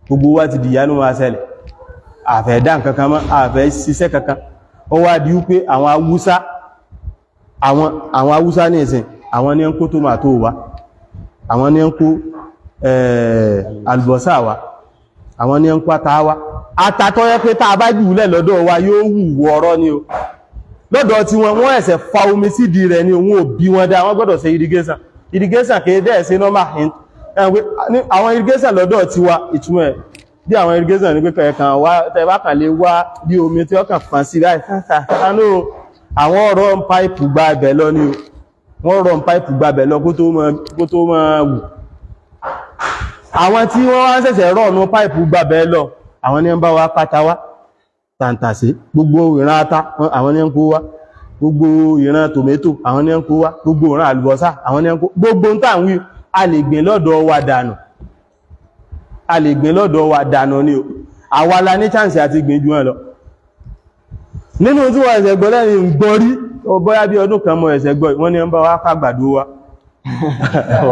gbogbo wa ti dìyànú máa ṣẹlẹ̀ àfẹ́ dá nǹkan kan mọ́ àfẹ́ ṣiṣẹ́ kankan ó wá di wípé àwọn Haúsá ní ìsìn àwọn ní ń kó tòmátò wa àwọn ní ń kó àlùbọ́sà wa àwọn ní ń kó ata wa ata tó yẹ pé tá a bá jùlẹ̀ lọ́dọ̀ wa yóò wù ọ̀rọ̀ ni o lọ́dọ̀ tí wọ́n ẹ̀sẹ̀ fa omi sídìí rẹ̀ ni òun ò bí wọn dá wọ́n gbọ́dọ̀ ṣe irrigation kéde ẹ̀ sí normal àwọn irrigation lọ́dọ̀ tí wa ìtumọ̀ ẹ̀ bí àwọn irrigation ní pé kẹ̀ẹ̀kan wá tẹ́bá kàn lè wá bí omi tí ó kàn fàn sí láì fánà àwọn ọ̀rọ̀ páìpù gba ẹ̀bẹ̀ lọ ní wọ́n rọ̀ páìpù gba ẹ̀bẹ̀ lọ kó tó máa wù àwọn tí wọ́n wá ń ṣẹ̀ṣẹ̀ rọ̀ ní páìpù gba ẹ̀bẹ̀ lọ àwọn ní ń bá wa pátá wá tàǹtàṣé gbogbo ìran ata àwọn ní ń kó wá gbogbo ìran tòmẹ́tò àwọn ní ń kó wá gbogbo ìran àlùbọ́sà àwọn ní ń kó gbogbo ń tà ń wí a lè gbìn lọ́dọ̀ wa dànù ní o àwa la ní chance àti gbìn jù wọn lọ nínú tí wọ́n ẹ̀sẹ̀ gbọ́ lẹ́yìn gbọ́rí bóyá bí ọdún kan mọ́ ẹ̀sẹ̀ gbọ́ wọ́n ní ń bá wá kágbàdo wa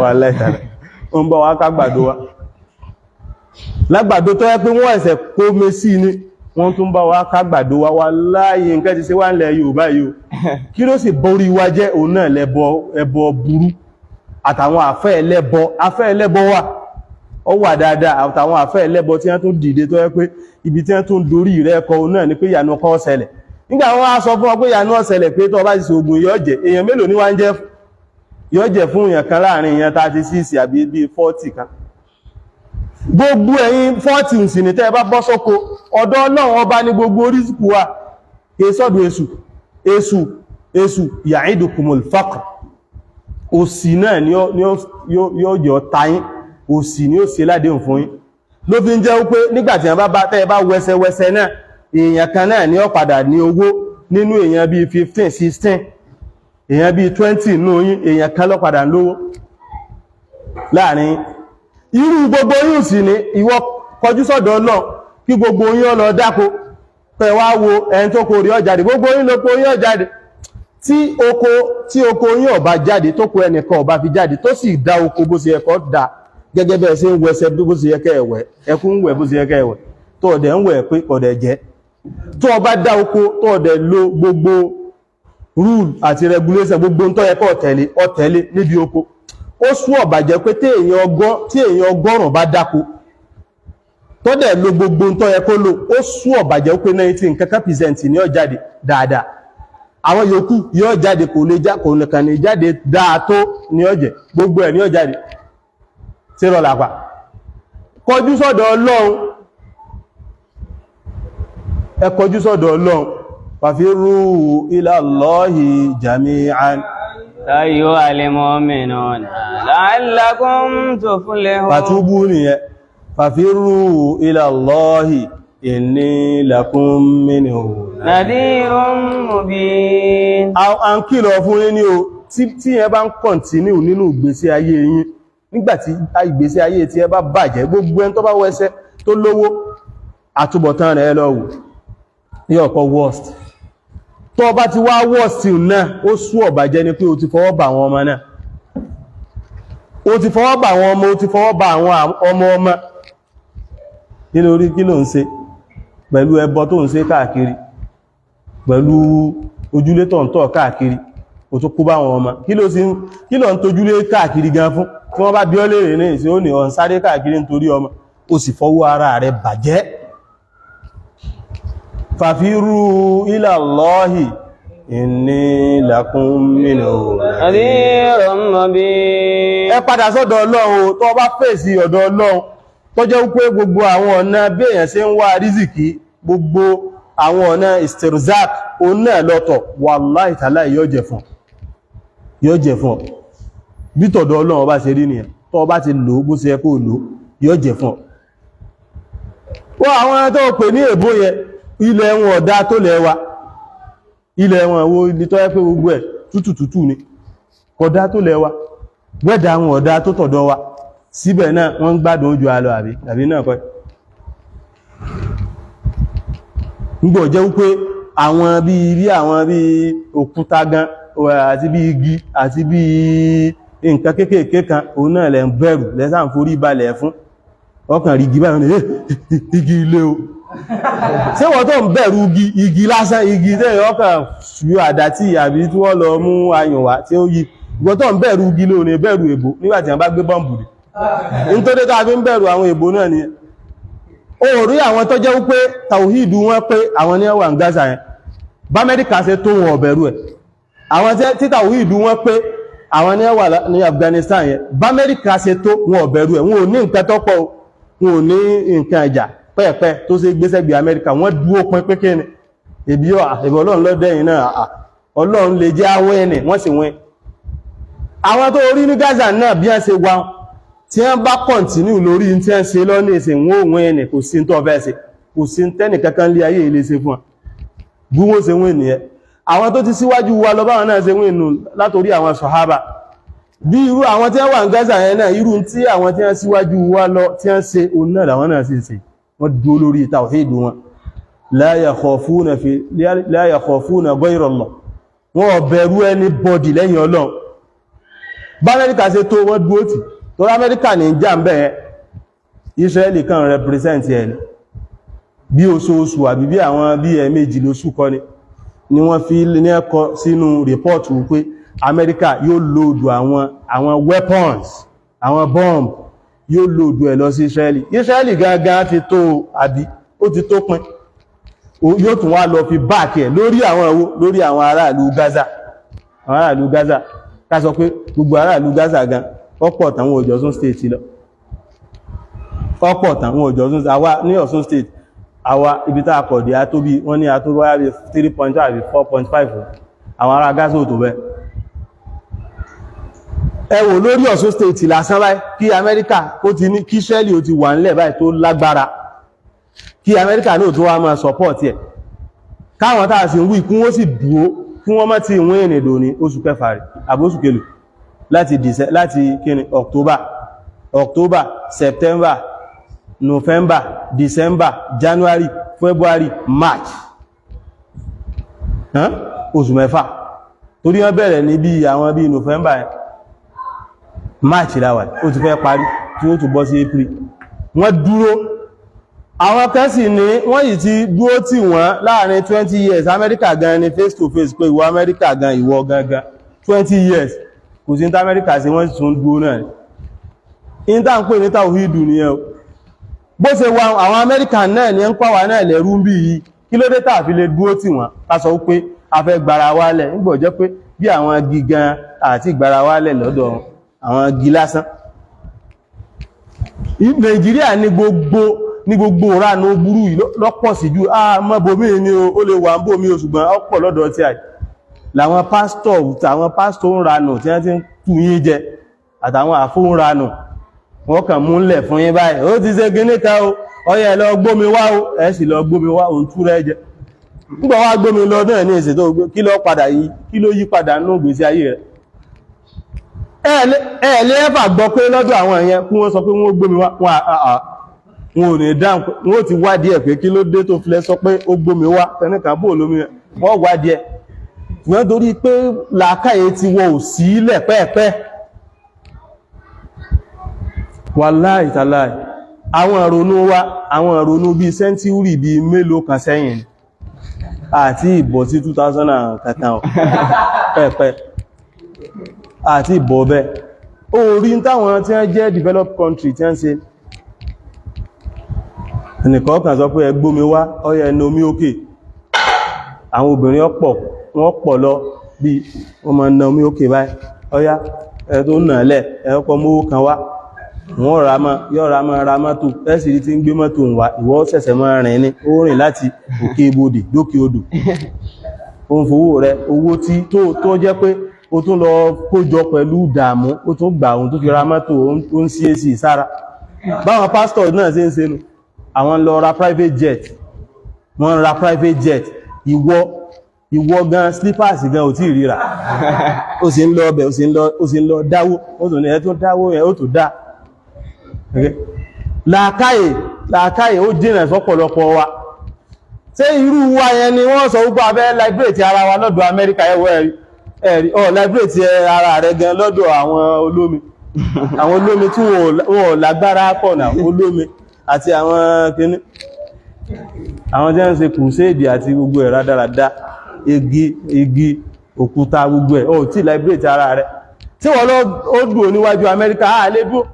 wà lẹ́tàrẹ̀ ń bá wá kágbàdo wa lágbàdo tó yẹ pé wọ́n ẹ̀sẹ̀ kó mé sí ní wọ́n tún bá wá kágbàdo wa wà láàyè nǹkan ti ṣe wá ń lẹ Yorùbá yìí o kí ló sì borí wa jẹ́ òun náà ẹbọ burú àtàwọn àfẹ́ ẹlẹ́bọ wà ó wà dáadáa àtàwọn àfẹ́ ẹlẹ́bọ tí wọ́n tún dìde tó yẹ pé ibi tí wọ́n tún dorí rẹ̀ kọ náà ni pé ìyanu kọ́ ṣẹlẹ̀ nígbà wọ́n á sọ fún ọ pé ìyanu ṣẹlẹ̀ pé tó bá ti ṣe ogun yọ́jẹ̀ èèyàn mélòó ní wá ń jẹ́ yọ́jẹ̀ fún èèyàn kan láàrin èèyàn 36 àbí bí 40 kan gbogbo ẹ̀yin 40 sì ní tẹ́ bá bọ́ sóko ọ̀dọ̀ Ọlọ́run ọba ní gbogbo orísìkú wa èsọ́dọ̀ èṣù ya'idukumul faqr òsì náà ni yóò jọ tayín òsì ni ó ṣe ládéhùn fún yín ló fi ń jẹ́ wípé nígbàtí wọ́n bá tẹ́ bá wẹsẹwẹsẹ náà èèyàn kan náà ni ó padà ní owó nínú èèyàn bí 15 16 èèyàn bí 20 nínú yín èèyàn kan ló padà lówó láàrin irú gbogbo yín sì ní ìwọ kọjú sọ́dọ̀ Ọlọ́run kí gbogbo yín ó lọ dáko pẹ̀ wá wo ẹni tó kó rí ó jáde gbogbo yín ló kó yín ó jáde tí oko yín ó bá jáde tó kó ẹnìkan ó bá fi jáde tó sì dá oko bó ṣe ẹ̀kọ́ dá gẹ́gẹ́ bẹ́ẹ̀ sí ń wẹ́sẹ̀ bó ṣe yẹ kẹ́ ẹ̀wẹ̀ ẹkún ń wẹ̀ bó ṣe yẹ kẹ́ ẹ̀wẹ̀ tó ọ̀dẹ̀ ń wẹ̀ pé ọ̀dẹ̀ jẹ́ tó o bá dá oko tó ọ̀dẹ̀ lo gbogbo rule àti regulation gbogbo ń tó yẹ kọ́ ọ̀tẹ̀lé níbi oko ó sún ọ̀bàjẹ́ pé tí èèyàn ọgọ́rùn bá dáko tó dẹ̀ lo gbogbo tó yẹ kó lò ó sú ọ̀bàjẹ́ pé 19 kankan percent ní ó jáde dáadáa àwọn yòókù yóò jáde kò lè já kò nìkan ní jáde dáa tó ní ọjẹ́ gbogbo ẹ̀ ní ó jáde tí rọ lápá kọjú sọ́dọ̀ Ọlọ́run ẹ kọjú sọ́dọ̀ Ọlọ́run fàfírú ila Allahi jami'an ayyuhal mu'minuna la'allakum tuflihun fàtúbú nìyẹn fàfírú ila Allahi inni lakum minhu nadhirun mubin. a ń kìlọ̀ fún yín ní o tí ẹ bá ń kọ̀ntínú nínú ìgbésí ayé yín nígbàtí ìgbésí ayé tí ẹ bá bàjẹ́ gbogbo ẹn tó bá wẹ́sẹ́ tó lówó àtúbọ̀tán rẹ̀ lọ́wọ́ ní ọ̀pọ̀ worst tó bá ti wá worst náà ó sú ọ̀bàjẹ́ ni pé o ti fọwọ́ bà àwọn ọmọ náà o ti fọwọ́ bà àwọn ọmọ o ti fọwọ́ bà àwọn ọmọ nínú orí kí ló ń ṣe pẹ̀lú ẹbọ tó ń ṣe káàkiri pẹ̀lú ojúlé tó ń tọ̀ káàkiri o tó kú bá àwọn ọmọ kí ló ń tojúlé káàkiri gan fún tí wọ́n bá bí ọ́ lèrè ní ìsìn ó ní ọ̀n sáré káàkiri nítorí ọmọ ó sì fọwọ́ ara rẹ̀ bàjẹ́ fàfírú ila Allahi inni lakum minhu nadhirun mubin. ẹ padà sọ́dọ̀ Ọlọ́run tó bá fèsì ọ̀dọ̀ Ọlọ́run tó jẹ́ wípé gbogbo àwọn ọ̀nà bí èèyàn ṣe ń wá rízìkí gbogbo àwọn ọ̀nà istirzak òun náà lọ́tọ̀ wallahi ta'ala yóò jẹ fún bí tọ̀dọ̀ Ọlọ́run bá ṣe rí nìyẹn tó bá ti lò bó ṣe yẹ kó lò yóò jẹ fún wọ́n àwọn tó pè ní èbó yẹn ilẹ̀ wọn ọ̀dá tó lẹ́wà ilẹ̀ wọn wo ilé tó yẹ pé gbogbo ẹ̀ tútù ni kódà tó lẹ́wà wẹ́dà wọn ọ̀dá tó tọ̀dọ̀ wa síbẹ̀ náà wọ́n gbádùn ojú alọ àbí náà kọ́ nígbò jẹ́ wípé àwọn bí òkúta gan àti bí igi àti bí nǹkan kéékèèké kan òun náà lẹ́ ń bẹ̀rù lẹ́sàn forí balẹ̀ fún ọkàn rí igi báyìí igi ilé o ṣé wọ́n tó ń bẹ̀rù igi lásán igi tẹ́ ọkàn ṣùgbí àdátì àbí tí wọ́n lọ mú ayùn wá tí ó yí ìgbọ́n tó ń bẹ̀rù igi ló ní bẹ̀rù èbò nígbàtí wọ́n bá gbé bọ́m̀bù rí nítorí tó a fi ń bẹ̀rù àwọn èbò náà ni ó rí àwọn tó jẹ́ wípé tàwíìdù wọn pé àwọn ní wà ń Gaza yẹn bá Amẹ́ríkà ṣe tó wọn ọ̀bẹ̀rù ẹ̀ àwọn tí tàwíìdù wọn pé àwọn ní wà ní Afghanistan yẹn bá Amẹ́ríkà ṣe tó wọn ọ̀bẹ̀rù ẹ̀ wọn ò ní nǹkan tọ́pọ̀ wọn ò ní nǹkan ìjà pẹ́ẹ̀pẹ́ tó ṣe gbéṣẹ́ bí Amẹ́ríkà wọ́n dúó pín pínpín ní ẹbí Ọlọ́run lọ́dẹ̀yìn náà Ọlọ́run lè jẹ́ awẹ́ ẹni wọ́n sì wọ́n àwọn tó orí ní Gaza náà bí wọ́n ṣe wá tí wọ́n bá kọ̀ntínú lórí tí wọ́n ṣe lọ́nà ìsìn wọ́n òun ẹni kò sí tó fẹ́ ṣe kò sí tẹ́nì kankan lé ayé ilé ṣe fún wọn bí wọ́n ṣe wọ́n nìyẹn àwọn tó ti síwájú wa lọ báwọn náà ṣe wọ́n nù látorí àwọn sàhábà bí irú àwọn tí wọ́n wà ní Gaza yẹn náà irú tí àwọn tí wọ́n síwájú wa lọ tí wọ́n ṣe òun náà làwọn náà sì ṣe wọ́n dúró lórí tawhid wọn la yakhafuna ghayra Allah wọ́n bẹ̀rù anybody lẹ́yìn Ọlọ́run bá Amẹ́ríkà ṣe tó wọ́n dúró tì tó Amẹ́ríkà ní jà ń bẹ̀ẹ́ Israeli kan represent ẹ̀ bí oṣooṣù àbí bí àwọn bí ẹ̀mẹ́jì lóṣù kọ́ ni wọ́n fi ní ẹ̀kọ́ sínú report wípé Amẹ́ríkà yóò lòdù àwọn weapons àwọn bomb yóò lòdù ẹ̀ lọ sí Israeli gangan ti tó àbí ó ti tó pin yóò tún wá lọ fi báàkì ẹ̀ lórí àwọn aráàlú Gaza ká sọ pé gbogbo aráàlú Gaza gan ọ̀pọ̀ tàwọn òjòsún state lọ ọ̀pọ̀ tàwọn òjòsún àwa ní Ọ̀ṣun state àwa ibi tá àkọ̀dé àtóbí wọ́n ní àtóbí 3.5 àbí 4.5 àwọn ará Gaza ò tó bẹ́ ẹ wò lórí Ọ̀ṣun state lásán báyìí kí Amẹ́ríkà ó ti ní kí Israeli ó ti wà nílẹ̀ báyìí tó lágbára kí Amẹ́ríkà náà tó wá máa support ẹ̀ káwọn tàà sí ń wí kún ó sì dúó kí wọ́n má ti wọ́n ènìdò ní oṣù kẹfà rẹ̀ àbóṣù kèlò láti kíni October, September, November, December, January, February, March oṣù mẹ́fà torí wọ́n bẹ̀rẹ̀ ní bí àwọn bí November March láwà ó ti fẹ́ parí tí ó tún bọ́ sí April wọ́n dúró àwọn kan sì ní wọ́n yìí ti dúró tì wọ́n láàrin 20 years Amẹ́ríkà gan ni face to face pé ìwọ Amẹ́ríkà gan ìwọ gangan 20 years kò sí ní Amẹ́ríkà sí wọ́n sì tún dúró náà ní tá ń pè ní tàwíìdù nìyẹn bó ṣe wà àwọn Amẹ́ríkà náà ní ń pàwà náà lẹ́rú ń bí yìí kí ló dé tàà fi lè dúró tì wọ́n ká sọ pé a fẹ́ gbara wálẹ̀ nígbò jẹ́ pé bí àwọn igi gan àti gbara wálẹ̀ lọ́dọ̀ àwọn igi lásán. Nàìjíríà ní gbogbo ránú burú lọ́pọ̀ sí ju mọ́bòmí ni ó lè wà ń bòmí ṣùgbọ́n ọ̀pọ̀ lọ́dọ̀ tí àì làwọn pásítọ̀ ń ranù tí wọ́n ti ń tú yín jẹ àtàwọn àfó ń ranù wọ́n kàn múlẹ̀ fún yín báyìí ó ti ṣe gíní ká o ọyẹ lọ gbómi wá o ẹ sì lọ gbómi wá òun tú rẹ jẹ nígbà wá gbómi lọ náà ní ìṣètò kí ló yí padà nínú ìgbésí ayé rẹ ẹ̀ẹ̀lẹ́ ẹ̀fà gbọ́ pé lọ́dọ̀ àwọn èèyàn kí wọ́n sọ pé wọ́n gbómi wá wọn ò ní dáhùn wọ́n ti wádìí ẹ̀ pé kí ló dé tó filẹ̀ sọ pé ó gbómi wá tẹnìkan bó olómi wọ́n wádìí ẹ̀ wọ́n torí pé làákàyè ti wọ ò sí ilẹ̀ pẹ́ẹ̀pẹ́ wàláhì tàláhì àwọn ìrònú bí sẹ́ńtúrì bí mélòó kan sẹ́yìn àti ìbọ̀ sí 2000 pẹ́ẹ̀pẹ́ àti ìbọ̀ bẹ́ orí táwọn tí wọ́n jẹ́ developed country tí wọ́n ṣe ẹnìkan kan sọ pé ẹ gbómi wá ọyẹ ẹni omi òkè àwọn obìnrin wọ́n pọ̀ lọ bí wọ́n máa na omi òkè báyìí ọyá ẹ tó nà lẹ̀ ẹ̀kọ́ mówó kan wá wọ́n ra mọ́tò ẹ́sìrí tí ń gbé mọ́tò ń wá ìwọ ṣẹ̀ṣẹ̀ máa rìn ní ó rìn láti òkè ibodè dókè odò ó ń fowó rẹ owó tí tó jẹ́ pé ó tún lọ kójọ pẹ̀lú ìdààmú ó tún gbà ohun tó fi ra mọ́tò ó ń sí èsì sára báwọn pásítọ̀ náà ṣe ń ṣe nù àwọn lọ ra private jet wọ́n ra private jet ìwọ gan slippers gan ò tí ríra ó sì ń lọ ọbẹ̀ ó sì ń lọ dáwó ó tún ní ẹ tó dáwó yẹn ó tó dá làákàyè ó jìnà sọ́pọ̀lọpọ̀ wa ṣé irú wa yẹn ni wọ́n sọ wípé abẹ́ liberate ara wa lọ́dọ̀ Amẹ́ríkà ẹwọ́ ẹ̀rí liberate ara rẹ̀ gan lọ́dọ̀ àwọn olómi tí wọ́n lágbára pọ̀ náà olómi àti àwọn kìíní àwọn tí wọ́n ń ṣe crusade àti gbogbo ẹ̀ rádáradá igi òkúta gbogbo ẹ̀ ó tí liberate ara rẹ̀ tí wọ́n lọ ó dúró níwájú Amẹ́ríkà lè dúró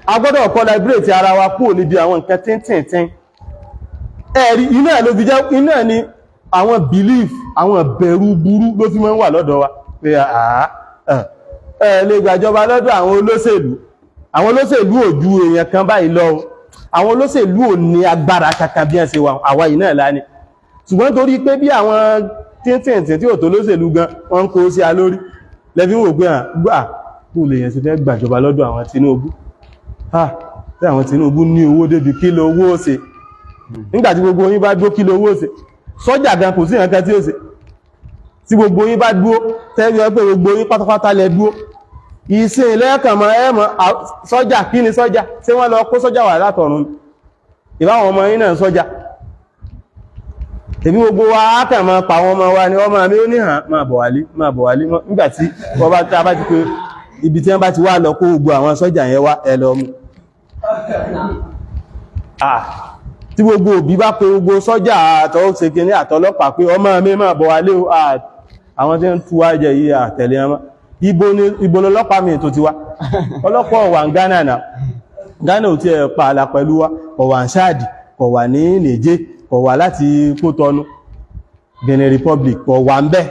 a gbọ́dọ̀ kọ́ liberate ara wa kúrò níbi àwọn nǹkan tíntìntín ẹ̀rí iná ló fi jẹ́ iná ni àwọn belief àwọn bẹ̀rù burú ló fi máa ń wà lọ́dọ̀ wa pé lè gbàjọba lọ́dọ̀ àwọn olóṣèlú ò ju èèyàn kan báyìí lọ àwọn olóṣèlú ò ní agbára kankan bí wọ́n ṣe wà àwa yìí náà láni ṣùgbọ́n torí pé bí àwọn tíntìntín tí ò tó lóṣèlú gan wọ́n ń kó sí a lórí lẹ́bí wò pé gbà kó lè yẹn sì fẹ́ gbàjọba lọ́dọ̀ àwọn Tinubu tí àwọn Tinubu ní owó débi kílò owó òsè nígbàtí gbogbo yín bá dúó kílò owó òsè sọ́jà gan kò sí nǹkan tí ó ṣe tí gbogbo yín bá dúó tẹ́lẹ̀ pé gbogbo yín pátápátá lẹ dúó ìsìn ilẹ́ẹ̀kànmọ́ ẹ̀mọ́ sọ́jà kí ni sọ́jà tí wọ́n lọ kó sọ́jà wà látọ̀run ìbáwọn ọmọ yín náà sọ́jà èbí gbogbo wa ákànmọ́ pa àwọn ọmọ wa ni ọmọ mi ó níhàn máa bọ̀ wálé nígbàtí wọ́n bá ti pé ibi tí wọ́n bá ti wá lọ kó gbogbo àwọn sọ́jà yẹn wá ẹ lọ mú tí gbogbo òbí bá pé gbogbo sọ́jà àtọ́sẹ̀kẹ́ ní àtọlọ́pàá pé ọmọ mi máa bọ̀ wálé àwọn tí ń tú wá jẹ yìí àtẹ̀lé ọmọ ibo lọ́lọ́pàá mi tó ti wá ọlọ́pàá wà ní Ghana náà Ghana ò tí ẹ pààlà pẹ̀lú wa kọ̀ wà ní Ṣáàdì kọ̀ wà ní Nìjẹ̀ kọ̀ wà láti Kótọ́nù Benin Republic kọ̀ wà ń bẹ́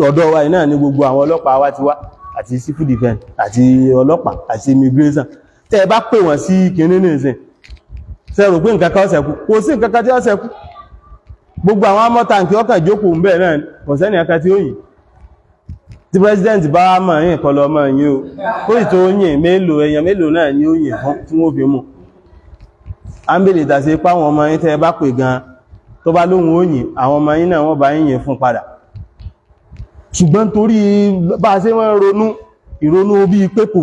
ọ̀dọ̀ wa náà ní gbogbo àwọn ọlọ́pàá wa ti wá àti civil defense àti ọlọ́pàá àti immigration tẹ́ bá pè wọ́n sí kìíní ní ìsìn ṣé rò pé nǹkan kan ṣẹ́kù kò sí nǹkan kan tí ó ṣẹ́kù gbogbo àwọn amọ́tàǹkì ọkàn jókòó ń bẹ̀ náà kò sẹ́ni ẹ̀ka tí ó yìn tí president bá mọ̀ yìn kọ́ lọ mọ̀ yìn ó ì tó yìn mélòó èèyàn mélòó náà ni ó yìn fún tí wọ́n fi mú ámbèlè tàṣe páwọn ọmọ yín tẹ́ bá pè gan tó bá lóhun ó yìn àwọn ọmọ yín náà wọ́n bá yìn fún padà ṣùgbọ́n torí bá a ṣe wọ́n ìrònú bí pé kò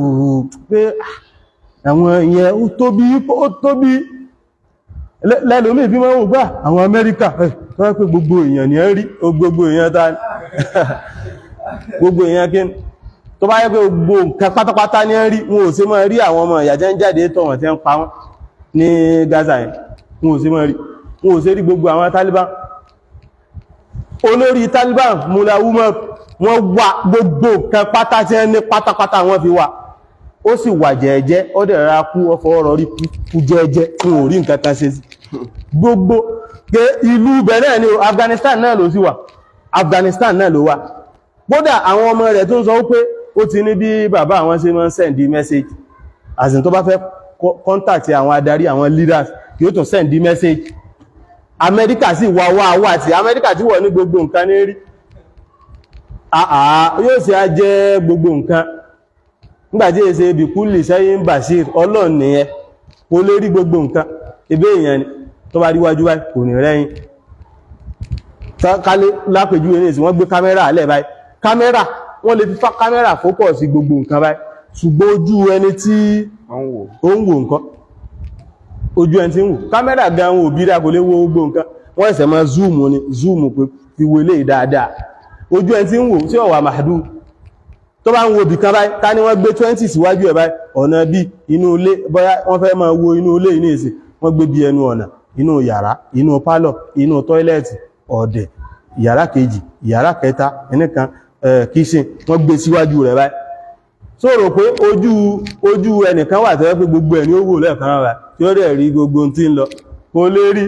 pé àwọn ìyẹn ó tóbi lẹ́lòmí fi mọ́ ògbà àwọn Amẹ́ríkà tó wá pé gbogbo èèyàn ní ẹ́rí gbogbo èèyàn ta gbogbo èèyàn kí tó bá yẹ pé gbogbo nǹkan pátápátá ní ẹ́rí wọn ò sí mọ́ rí àwọn ọmọ ìyàjẹ́ ń jáde tọ̀ wọ́n tí ń pa wọ́n ní Gaza yẹn wọn ò sí mọ́ rí wọn ò sí rí gbogbo àwọn Taliban olórí Taliban Mullah Umar wọ́n wà gbogbo nǹkan pátá tí ń ní pátápátá wọ́n fi wà ó sì wà jẹ́ẹ̀jẹ́ ó dẹ̀ ra kú ọfọ́ ọ̀rọ̀ rí kú jẹ́ẹ̀jẹ́ fún orí nǹkan kan ṣe sí gbogbo pé ìlú bẹ̀rẹ̀ ní Afghanistan náà ló sì wà Afghanistan náà ló wà kódà àwọn ọmọ rẹ̀ tó ń sọ pé ó ti ní bí bàbá àwọn ṣe máa ń send message àsìn tó bá fẹ́ contact àwọn adarí àwọn leaders yóò tún send message Amẹ́ríkà sì wà tí Amẹ́ríkà tí wọ̀ ní gbogbo nǹkan ní rí yóò sì á jẹ́ gbogbo nǹkan nígbàtí èsè ibi kúlì sẹ́yìn Bashir Ọlọ́run nìyẹn kò lè rí gbogbo nǹkan ebé èèyàn ni tó bá rí wájú báyìí kò ní rẹ́yìn lápèjú ẹni èsì wọ́n gbé kámẹ́rà alẹ́ báyìí kámẹ́rà wọ́n lè fi kámẹ́rà fókọ̀sì gbogbo nǹkan báyìí ṣùgbọ́n ojú ẹni tí ó ń wò nǹkan ojú ẹni tí ń wò kámẹ́rà gan wò bí dáa kò lè wo gbogbo nǹkan wọ́n ẹ̀sẹ̀ máa zoom pé fi wo ilé dáadáa ojú ẹni tí ń wò tí ó wà màdú tó bá ń wo bìkan báyìí ká ní wọ́n gbé 20 síwájú ẹ̀ báyìí ọ̀nà bí inú ilé bóyá wọ́n fẹ́ máa wo inú ilé ní èsì wọ́n gbé bí ẹnu ọ̀nà inú yàrá inú pálọ̀ inú tọ́ílẹ̀tì ọ̀dẹ̀ yàrá kejì yàrá kẹta ẹnìkan kíṣìn wọ́n gbé síwájú rẹ̀ báyìí so rò pé ojú ẹnìkan wà tẹ́wẹ́ pé gbogbo ẹ̀ ní ó wò lẹ́ẹ̀kan rárá tí ó rẹ̀ rí gbogbo tí ń lọ kò lè rí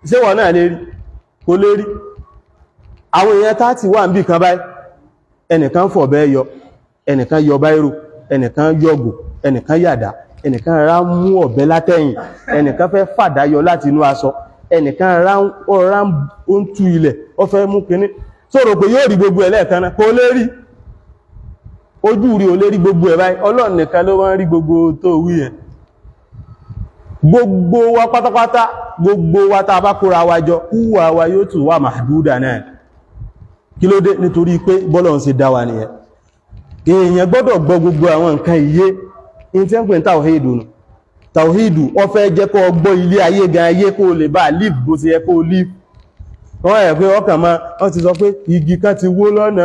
ṣé wọ́n náà lè rí kò lè rí àwọn èèyàn tá ti wà ń bí kan báyìí ẹnìkan fọ̀bẹ́ yọ ẹnìkan yọ báírò ẹnìkan yọgò ẹnìkan yàdá ẹnìkan rá mú ọ̀bẹ látẹ̀yìn ẹnìkan fẹ́ fàdáyọ láti inú aṣọ ẹnìkan rá ń tú ilẹ̀ ó fẹ́ mú kíní sọ̀rọ̀ pé yóò rí gbogbo ẹ̀ lẹ́ẹ̀kan náà kò lè rí ojú rí o lè rí gbogbo ẹ̀ báyìí Ọlọ́run nìkan ló wọ́n rí gbogbo tó wí ẹ̀ gbogbo wa pátápátá gbogbo wa tá a bá kóra wa jọ kúwà wa yóò tún wà màdúdà náà kí ló dé nítorí pé bọ́lọ́run ṣe dá wa nìyẹn èèyàn gbọ́dọ̀ gbọ́ gbogbo àwọn nǹkan iye in tí ń pè ní tàwíìdù nù tàwíìdù ó fẹ́ jẹ́ kó gbọ́ ilé ayé gan ayé kó lè bá live bó ti yẹ kó live wọ́n yẹ pé ọkàn máa wọ́n ti sọ pé igi kan ti wó lọ́nà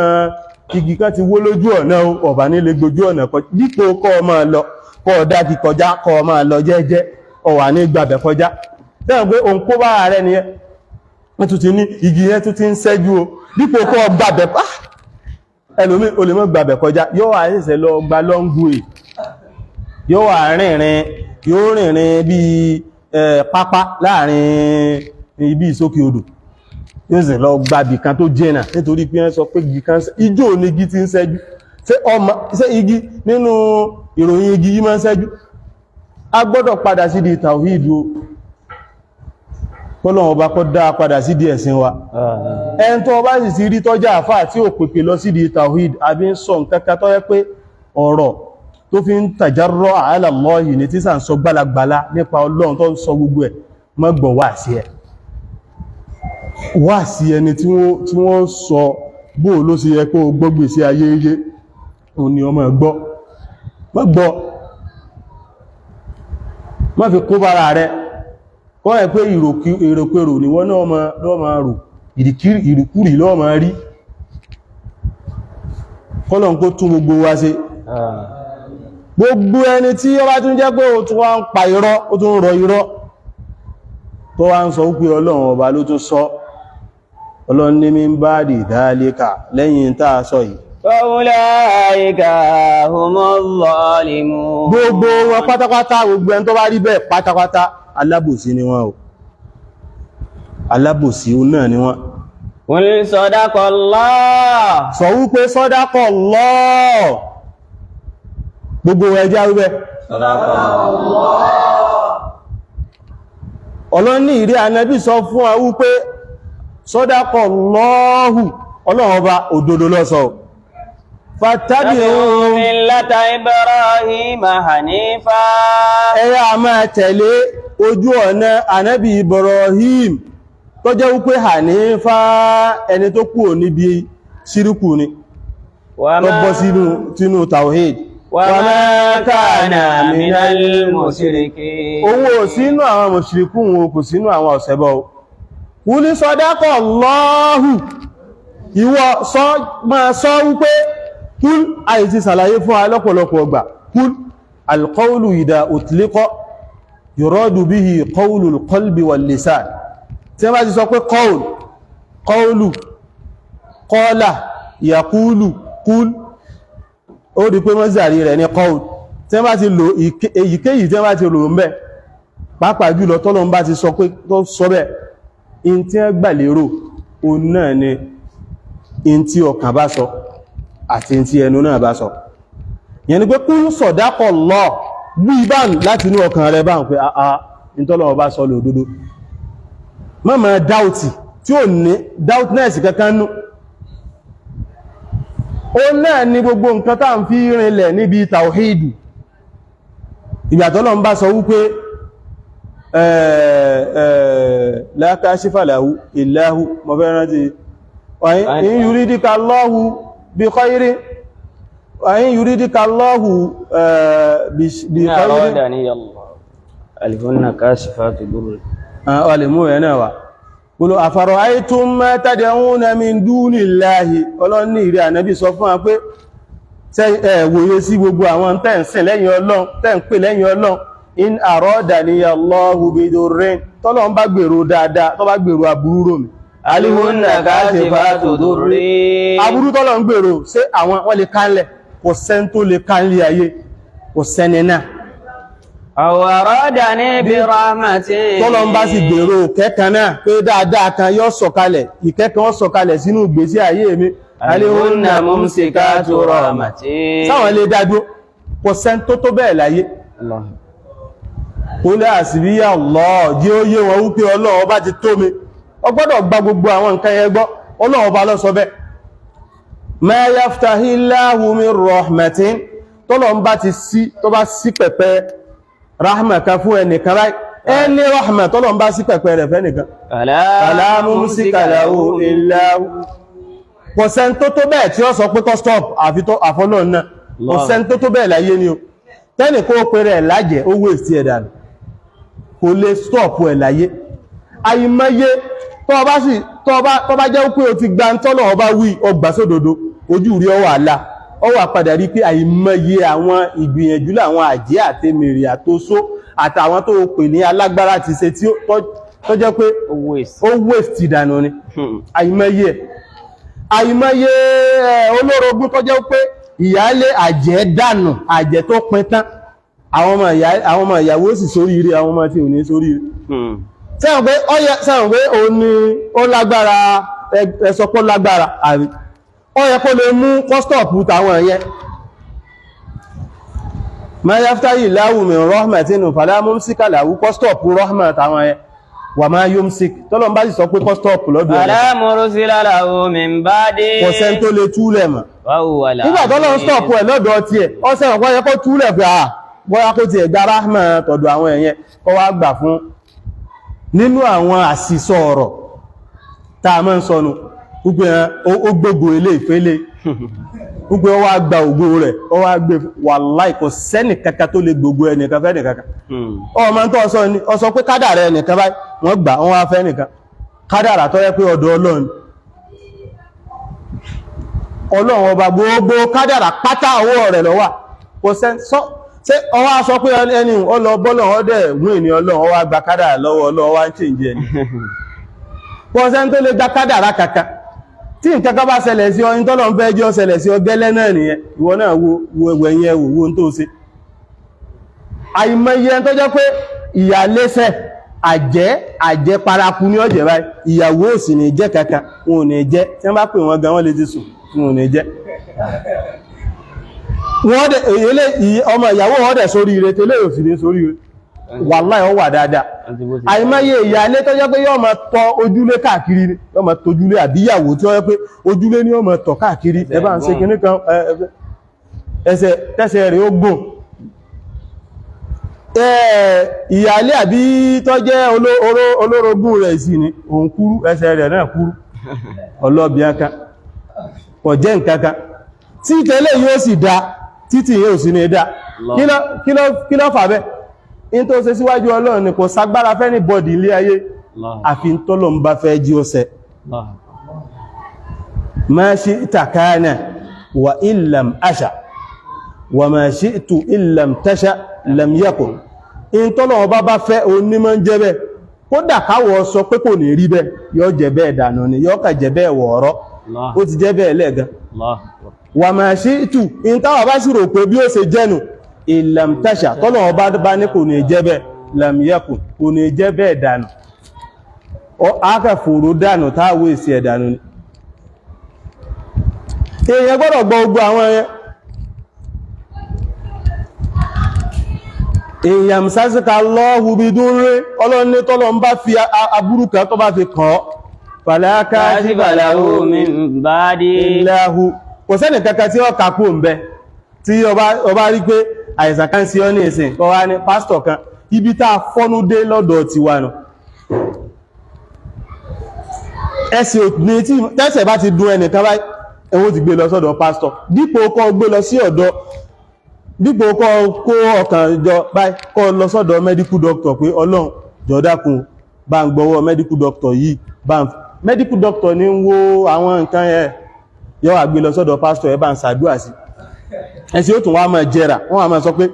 igi kan ti wó lójú ọ̀nà ọ̀bà nílé gbójú ọ̀nà dípò kọ́ máa lọ kọ́ dákì kọjá kọ́ máa lọ jẹ́jẹ́ ọ̀wà ní gbàbẹ̀ kọjá tẹ́wọ̀n pé òun kó bá rẹ̀ nìyẹn wọ́n tún ti ní igi yẹn tún ti ń ṣẹ́jú o dípò kọ́ gbàbẹ̀ ẹlòmí o lè mọ́ gbàbẹ̀ kọjá yóò wà ṣẹ̀ṣẹ̀ lọ gba lọ́ngù ẹ̀ yóò wà rìnrìn bí pápá láàrin ibi ìsókè odò yóò sì lọ gbàbì kan tó jẹ́nà nítorí pé wọ́n sọ pé igi kan ijó ní igi ti ń ṣẹ́jú ṣé igi nínú ìròyìn igi yìí máa ń ṣẹ́jú a gbọ́dọ̀ padà sí di tàwíìdù kọ́lọ̀wọ̀n bá kọ́ dá padà sí di ẹ̀sìn wa ẹn tó bá sì sí rí tọ́jà àfáà tí ó pèpè lọ sí di tàwíìdù àbí ń sọ nǹkankan tó yẹ pé ọ̀rọ̀ tó fi ń tajarrọ́ ala Allah ní tí sàn sọ gbalagbala nípa Ọlọ́run tó ń sọ gbogbo ẹ̀ má gbọ́ wá sí ẹni tí wọ́n sọ bóò ló sì yẹ kó gbọ́gbè sí ayé yé o ni ọmọ ẹgbọ́ má fi kó bára rẹ̀ kọ́ ẹ̀ pé ìròkèrò ni wọ́n náà máa rò ìrìkúrì lọ́wọ́ máa rí kọ́lọ̀n kó tún gbogbo wa ṣe gbogbo ẹni tí ó bá tún jẹ́ pé ó tún wá ń pa irọ́ ó tún rọ irọ́ tó wá ń sọ wípé Ọlọ́run ọba ló tún sọ Ọlọ́run ní min ba'di dhalika lẹ́yìn tá a sọ yìí Ulaika humuz zalimun. Gbogbo wọn pátápátá gbogbo ẹni tó bá rí bẹ́ẹ̀ pátápátá alábòsí ni wọ́n o. Alábòsí náà ni wọ́n. Qul sadaqallah. Sọ wípé sadaqallah. Gbogbo ẹjá wípé. Sadaqallah. Ọlọ́ni ìrí Ànábì sọ fún wa wípé sadaqallahu Ọlọ́run ọba òdodo ló sọ. Fattabi'u millata Ibrahima hanifa. Ẹ yá máa tẹ̀lé ojú ọ̀nà Ànábì Ibrahim tó jẹ́ wípé hanifa ẹni tó kúrò níbi ṣíríkù ni tó bọ́ sínú tawhid. Wa ma kana minal mushrikin. Owó sínú àwọn mushrikun wọn kò sínú àwọn ọ̀sẹ̀bọ̀. Qul sadaqallahu. Ìwọ máa sọ wípé kúl àìsí sàlàyé fún alọ́pọ̀lọpọ̀ ọgbà kúl alqawlu idha utliqa yuradu bihi qawlu alqalbi wal lisan tí a bá ti sọ pé qawlu qala yaqulu kúl ó di pé mọ́sàrí rẹ̀ ní qawl tí wọ́n bá ti lò èyíkéyìí tí wọ́n bá ti lò ń bẹ́ pàápàá jùlọ tọ́lọ́run bá ti sọ pé tó sọ bẹ́ in tí wọ́n gbà lérò o náà ni in tí ọkàn bá sọ àti in tí ẹnu náà bá sọ yẹn ni pé kún sọ̀dákọ̀ lọ bí ibán láti inú ọkàn rẹ bá ń pé àà ìtọ́lọ́wọ́ bá sọ lòdodo má máa dáùtì tí ó ní doubtness kankan nú ó náà ni gbogbo nǹkan tá ń fi rinlẹ̀ níbi tàwhídù ìgbàtọ́lọ́ ń bá sọ wípé la kashifa lahu illa hu mọ̀ fẹ́ rántí in yuridika Allahu bi khairin وإن يريدك الله بخير أرادني الله ألهن كاشفات ضر ألمو ينوى قلوا أفرأيتم ما تدعون من دون الله Ọlọ́run ní ìrẹ́ Ànábì sọ fún wa pé wòye sí gbogbo àwọn tẹ́ ń sìn lẹ́yìn Ọlọ́run tẹ́ ń pè lẹ́yìn Ọlọ́run in أرادني الله بضر tọ́lọ́run bá gbèrò dáadáa tó bá gbèrò aburú rò mí ألهن كاشفات ضر aburú tọ́lọ́run gbèrò ṣé àwọn wọ́n lè kánlẹ̀ kò sẹ́n tó lè kánlé ayé kò sẹ́ni náà أو أرادني برحمة tọ́lọ́run bá sì gbèrò kẹ́kàn náà pé dáadáa kan yóò sọ̀kalẹ̀ ìkẹ́kàn sọ̀kalẹ̀ sínú ìgbésí ayé mi ألهن ممسكات رحمتي sáwọn lè dádó kò sẹ́n tó bẹ́ẹ̀ láyé Qul hasbiya Allah jí ó yé wọn wípé Ọlọ́run bá ti tó mi ó gbọ́dọ̀ gba gbogbo àwọn nǹkan yẹn gbọ́ Ọlọ́run bá ló sọ bẹ́ẹ̀ ma yaftahillahu min rahmatin tọ́lọ́run bá ti sí tó bá sí pẹ̀pẹ̀ rahmaka fún ẹnìkan ráì ẹni rahmat tọ́lọ́run bá sí pẹ̀pẹ̀ rẹ̀ fẹ́nìkan fala mumsika lahu illa hu kò sẹ́n tó bẹ́ẹ̀ tí ó sọ pé kó stop àfọ́lọ́run náà kò sẹ́n tó bẹ́ẹ̀ láyé ni o tẹ́nì kó pèrè ẹ̀ lájẹ̀ owó ìsí ẹ̀dà kò lè stop ẹ̀ láyé àìmọye tó bá jẹ́ pé o ti gba ń tọ́lọ̀ ọba wí ọgbà sódodo ojú rí ọwà àlá ọwà padà rí pé àìmọye àwọn ìgbìyànjú láwọn àjẹ́ àtẹ́mèrè àtósó àtàwọn tó pè ní alágbára ti ṣe tí tó jẹ́ pé ó waste ìdànà ni àìmọye olórogún tó jẹ́ pé ìyálé àjẹ́ dànù àjẹ́ tó pin tán àwọn ọmọ ìyàwó sì sórí ire àwọn ọmọ tí ò ní sórí ire sẹ́wọ̀n pé o ní ó lágbára ẹ̀sọpọ̀ lágbára àrí ó yẹ kó lè mú kọ́stọ̀pù tàwọn ẹ̀yẹ ma yaftahillahu min rahmatin fala mumsika lahu kọ́stọ̀pù rahmat tàwọn ẹ̀yẹ wà máa yumsik tọ́lọ́n bá sì sọ pé kọ́stọ̀pù lọ́dún fala mursila lahu min ba'di kò sẹ́n tó lè túlẹ̀ mọ̀ nígbà tọ́lọ́n stọ̀pù ẹ̀ lọ́dọ̀ tí ẹ̀ ó sẹ́wọ̀n kọ́ yẹ kó túlẹ̀ pé bóyá kó ti ẹ̀gbà rahmat tọ̀dọ̀ àwọn ẹ̀yẹ kọ́ wá gbà fún nínú àwọn àsìsọ ọ̀rọ̀ táa mọ́ ń sọnù gbogbo ó gbogbo ilé ìfẹ́lé gbogbo ó wá gba ògo rẹ̀ ó wá gbé wàláhì kò sẹ́nì kankan tó lè gbogbo ẹnìkan fẹ́ nìkankan ọmọ tó ọsọ pé kádàrà ẹnìkan báyìí wọ́n gbà wọ́n wá fẹ́ nìkan kádàrà tó yẹ pé ọ̀dọ̀ Ọlọ́run ọba gbogbo kádàrà pátá ọwọ́ rẹ̀ ló wà kò ṣe ọwá sọ pé ẹni ọlọ́bọ́lọ̀ ọdẹ̀ wọ́n ènì Ọlọ́run ọwá gba kádàrà lọ́wọ́ Ọlọ́run wá ń ṣe ìjẹ́ ni wọ́n sẹ́ tó lè gba kádàrà kàkà tí nǹkan kan bá ṣẹlẹ̀ sí ọyìn tọ́lọ̀ ń fẹ́ jẹ́ ṣẹlẹ̀ sí ọgẹ́lẹ́ náà nìyẹn ìwọ náà wo ẹ̀yẹ wo tó ṣe àìmọye tó jẹ́ pé ìyálẹ́sẹ̀ àjẹ́ paraku ní ọjẹ́ báyìí ìyàwó ò sì ní jẹ́ kankan wọn ò ní jẹ́ tí wọ́n bá pè wọ́n gan wọ́n lè ti sùn wọn ò ní jẹ́ ọmọ ìyàwó wọ́n dẹ̀ sórí ire tẹ́lẹ̀ ò sì ní sórí ire wàláhì ó wà dáadáa àìmáyé ìyálé tó jẹ́ pé yọ́ ma tọ ojúlé káàkiri ní yọ́ ma tójúlé àbíyàwó tí ó jẹ́ pé ojúlé ní yọ́ ma tọ̀ káàkiri ẹbá ń ṣe kìíní kan tẹ́sẹ̀ rẹ̀ ó gbọ́n ìyálé àbí tó jẹ́ olórogún rẹ̀ sì ní òun kúrú ẹsẹ̀ rẹ̀ náà kúrú ọlọ́bìnkan kò jẹ́ nǹkankan tí tẹ́lẹ̀ yóò sì dá títì yóò sì ní dá kí ló fà bẹ́ in tó ṣe síwájú Ọlọ́run ni kò sagbára fẹ́ ní bọ́dì ilé ayé àfi tọ́lọ̀ ń bá fẹ́ jí ó ṣẹ ma shi'ta kana wa illam asha wa ma shi'tu illam tasha lam yakun in tọ́lọ̀ ọba bá fẹ́ onímọ̀ jẹ́ bẹ́ kódà káwọ̀ sọ pé kò ní rí bẹ́ yóò jẹ́ bẹ́ẹ̀ dànù ni yóò kà jẹ́ bẹ́ẹ̀ wọ̀ọ̀rọ̀ ó ti jẹ́ bẹ́ẹ̀ lẹ́gan wa ma shi'tu in táwà bá sì rò pé bí ó ṣe jẹ́nu illam tasha tọ́lọ̀ ọba bá ní kò ní jẹ́ bẹ́ẹ̀ lam yakun kò ní jẹ́ bẹ́ẹ̀ dànù akẹ́fòrò dànù táwé ìsì ẹ̀dànù ni èèyàn gbọ́dọ̀ gbọ́ ogbó àwọn ẹyẹ èèyàn sásíkà lọ́wù bí dúnré ọlọ́ni tọ́lọ̀ ń bá fi aburú kan tó bá fi kàn fala kashifa lahu min ba'dihi kò sẹ́nì kankan tí ó kàkó ń bẹ tí ọba rí pé àìsàn kan sí ọ ní ìsìn kọ́ wá ní pásítọ̀ kan ibi tá a fọ́nú dé lọ́dọ̀ ti wà nù ẹsẹ̀ òtún tí tẹ́sẹ̀ bá ti dún ẹnìkan báyìí ẹwọ́n ti gbé lọ sọ́dọ̀ pásítọ̀ dípò kọ́ gbé lọ sí ọ̀dọ̀ dípò kọ́ kó ọkàn jọ báyìí kọ́ lọ sọ́dọ̀ medical doctor pé ọlọ́run jọ̀ọ́ dákun bá ń gbọ́wọ́ medical doctor yìí medical doctor ní ń wo àwọn nǹkan ẹ̀ yọ́ wà gbé lọ sọ́dọ̀ pásítọ̀ ẹ bá ń ṣàdúrà sí ẹsẹ̀ ó tún wá máa jẹrà wọ́n wá máa sọ pé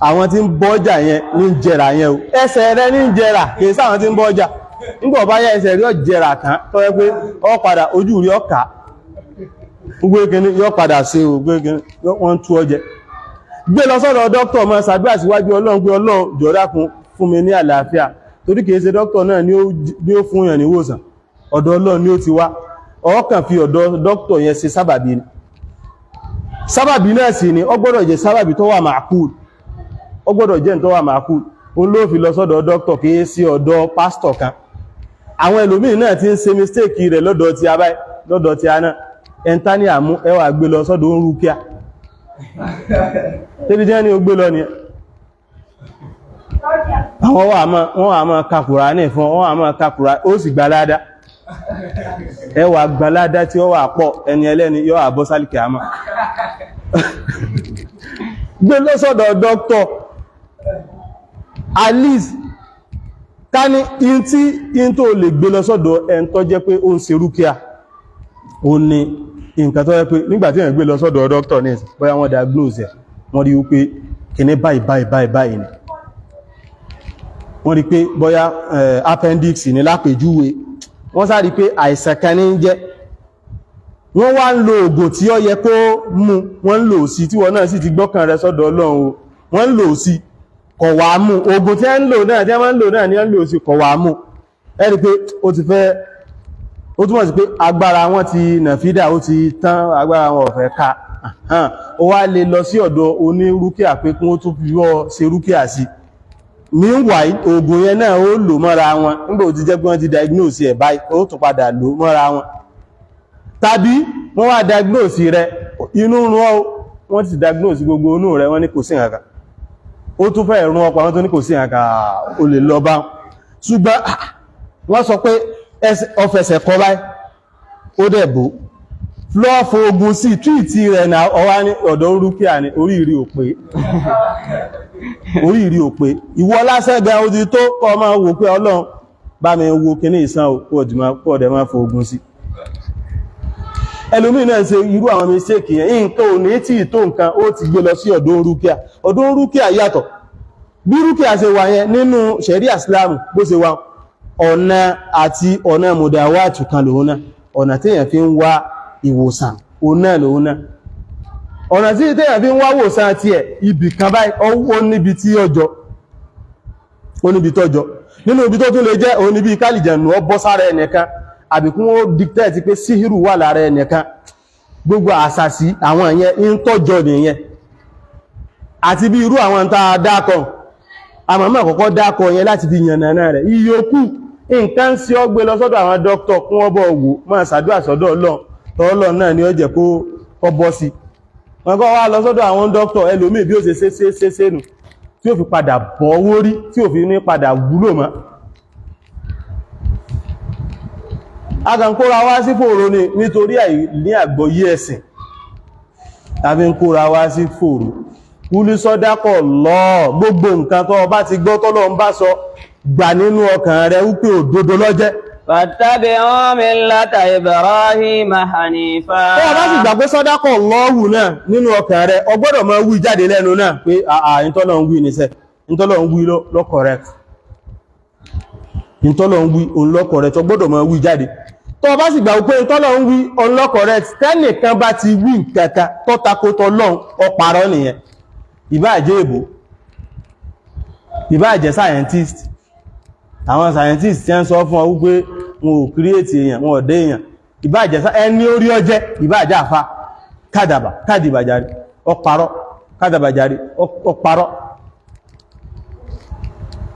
àwọn tí ń bọ́jà yẹn ní jẹrà yẹn o ẹsẹ̀ rẹ ní jẹrà kìí sáwọn tí ń bọ́jà nígbà bá yá ẹsẹ̀ rí ọ jẹrà tán tó yẹ pé ọ padà ojú rí ọkà gbé kíní yọ padà sí o gbé kíní wọ́n tú ọjẹ́ gbé lọ sọ́dọ̀ dókítà máa ṣàdúrà síwájú ọlọ́run pé ọlọ́run jọ̀ọ́ dákun fún mi ní àlàáfíà torí kìí ṣe dókítà náà ni ó fún yàn ní ìwòsàn ọ̀dọ̀ ọlọ́run ni ó ti wá ọkàn fi ọ̀dọ̀ dókítà yẹn ṣe sábàbí ni sábàbí náà sì ni ó gbọ́dọ̀ jẹ́ sábàbí tó wà ma'qul ó gbọ́dọ̀ jẹ́ tó wà ma'qul ó ló fi lọ sọ́dọ̀ dókítà kìí sí ọ̀dọ̀ pásítọ̀ kan àwọn ẹlòmíì náà ti ń ṣe mistake rẹ̀ lọ́dọ̀ ti aná ẹntá ní àmú ẹwà gbé lọ sọ́dọ̀ ń rúkíà tébí jẹ́ ní ó gbé lọ ni àwọn wọ́n wà máa kàkùrà ní fún wọ́n wà máa kàkùrà ó sì gbalada ẹwà gbalada tí ó wà pọ̀ ẹni ẹlẹ́ni yóò àbọ́ sálìkì àmà gbé lọ sọ́dọ̀ dókítọ̀ alice ká ní in tó lè gbé lọ sọ́dọ̀ ẹn tó jẹ́ pé ó ń ṣe rúkíà ó ní nǹkan tó yẹ pé nígbàtí èèyàn gbé lọ sọ́dọ̀ dókítọ̀ ní bóyá wọ́n diagnose ẹ̀ wọ́n rí wípé kìní báyìí ni wọ́n rí pé bóyá appendix ní lápèjúwe wọ́n sáàrí pé àìsàn kan ní jẹ́ wọ́n wá ń lo ògùn tí ó yẹ kó mú wọ́n ń lò sí tí wọ́n náà sì ti gbọ́kàn rẹ̀ sọ́dọ̀ Ọlọ́run wọ́n ń lò sí kọ̀ wá mú ògùn tí wọ́n ń lò náà ni wọ́n lò sí kọ̀ wá mú ẹ rí pé ó túnmọ̀ sí pé agbára wọn ti nàfídà ó ti tán agbára wọn ọ̀fẹ́ ká ó wá lè lọ sí ọ̀dọ̀ onírúkíà pé kún ó tún fi wọ́ ṣe rúkíà sí meanwhile oògùn yẹn náà ó lò mọ́ra wọn nígbà ó ti jẹ́ pé wọ́n ti diagnose ẹ̀ báyìí ó tún padà lò mọ́ra wọn tàbí wọ́n wá diagnose rẹ̀ inú rún wọ́n ti diagnose gbogbo inú rẹ̀ wọ́n ní kò sí nǹkan ó tún fẹ́ rún ọ̀pọ̀ àwọn tó ní kò sí nǹkan ó lè lọ bá ṣùgbọ́n wọ́n sọ pé ọfẹsẹ̀ kọ báyìí ó dẹ̀ bó flọ́ọ̀fù ogun sí tíìtì rẹ̀ náà ọwá ní ọ̀dọ̀ orúkíà ní oríire òpé ìwọ lásẹ́gbẹ̀ ó ti tó kọ́ máa wò pé Ọlọ́run bá mi wo kíní ìsán pọ̀dẹ̀ máa fò ogun sí ẹlòmí náà ṣe irú àwọn mistake yẹn nǹkan ò ní tí tó nǹkan ó ti gbé lọ sí ọ̀dọ̀ orúkíà yàtọ̀ bí rúkíà ṣe wà yẹn nínú ṣẹ̀ríà Islam bó ṣe wà ọ̀nà àti ọ̀nà mọ̀dáwàtù kan lòun náà ọ̀nà tí èyàn fi ń wá ìwòsàn òun náà lòun náà ọ̀nà tí èyàn fi ń wá ìwòsàn tí ẹ̀ ibì kan báyìí ó níbi tí ọjọ́ ó níbi tọ́jọ́ nínú ibi tó tún lè jẹ́ òun níbi kálìjẹ̀nù ọ bọ́ sára ẹnìkan àbíkún ó dictate pé síhìrù wà lára ẹnìkan gbogbo àṣàsí àwọn ìyẹn ń tọ́jọ́ nìyẹn àti bí irú àwọn tá a dákọ̀ àmọ́mọ́ àkọ́kọ́ dákọ̀ yẹn láti fi yànnà rẹ̀ ìyókù nǹkan sí ọ gbé lọ sọ́dọ̀ àwọn dókítọ̀ kún ọbọ̀ òwò máa ṣàdúrà sọ́dọ̀ Ọlọ́run náà ni ó jẹ́ kó bọ́ sí wọ́n kọ́ wá lọ sọ́dọ̀ àwọn dókítọ̀ ẹlòmíì bí ó ṣe sẹ́nu tí ó fi padà bọ́ wórí tí ó fi ní padà wúlò mọ́ agankóra wá sí fòrò ni nítorí ní àgbọ́yé ẹ̀sìn tàbí ń kóra wá sí fòrò kúlí sọ́dákọ̀ lọ gbogbo nǹkan tó bá ti gbọ́ tọ́lọ́ ń bá sọ gbà nínú ọkàn rẹ̀ wípé òdodo lọ́jẹ́ fattabi'u millata Ibrahima hanifa tó bá sì gbà pé sọ́dákọ̀ lọ́hù náà nínú ọkàn rẹ̀ o gbọ́dọ̀ máa wí jáde lẹ́nu náà pé ìtọ́lọ̀ ń wí níṣẹ́ ìtọ́lọ̀ ń wí ló correct ìtọ́lọ̀ ń wí òun ló correct o gbọ́dọ̀ máa wí jáde tó bá sì gbà pé ìtọ́lọ̀ ń wí òun ló correct tẹ́nìkan bá ti wí nǹkankan tó tako tọ́lọ́hun ó parọ́ nìyẹn ìbá jẹ́ èbò, ìbá jẹ́ scientist, àwọn scientist tí ń sọ fún ọ wípé wọn ò create èèyàn, wọn ò dé èèyàn, ìbá jẹ́ ẹni orí ọjẹ́, ìbá jẹ́ àfá, kádìbàjárí, ọparọ́, kádìbàjárí, ọparọ́.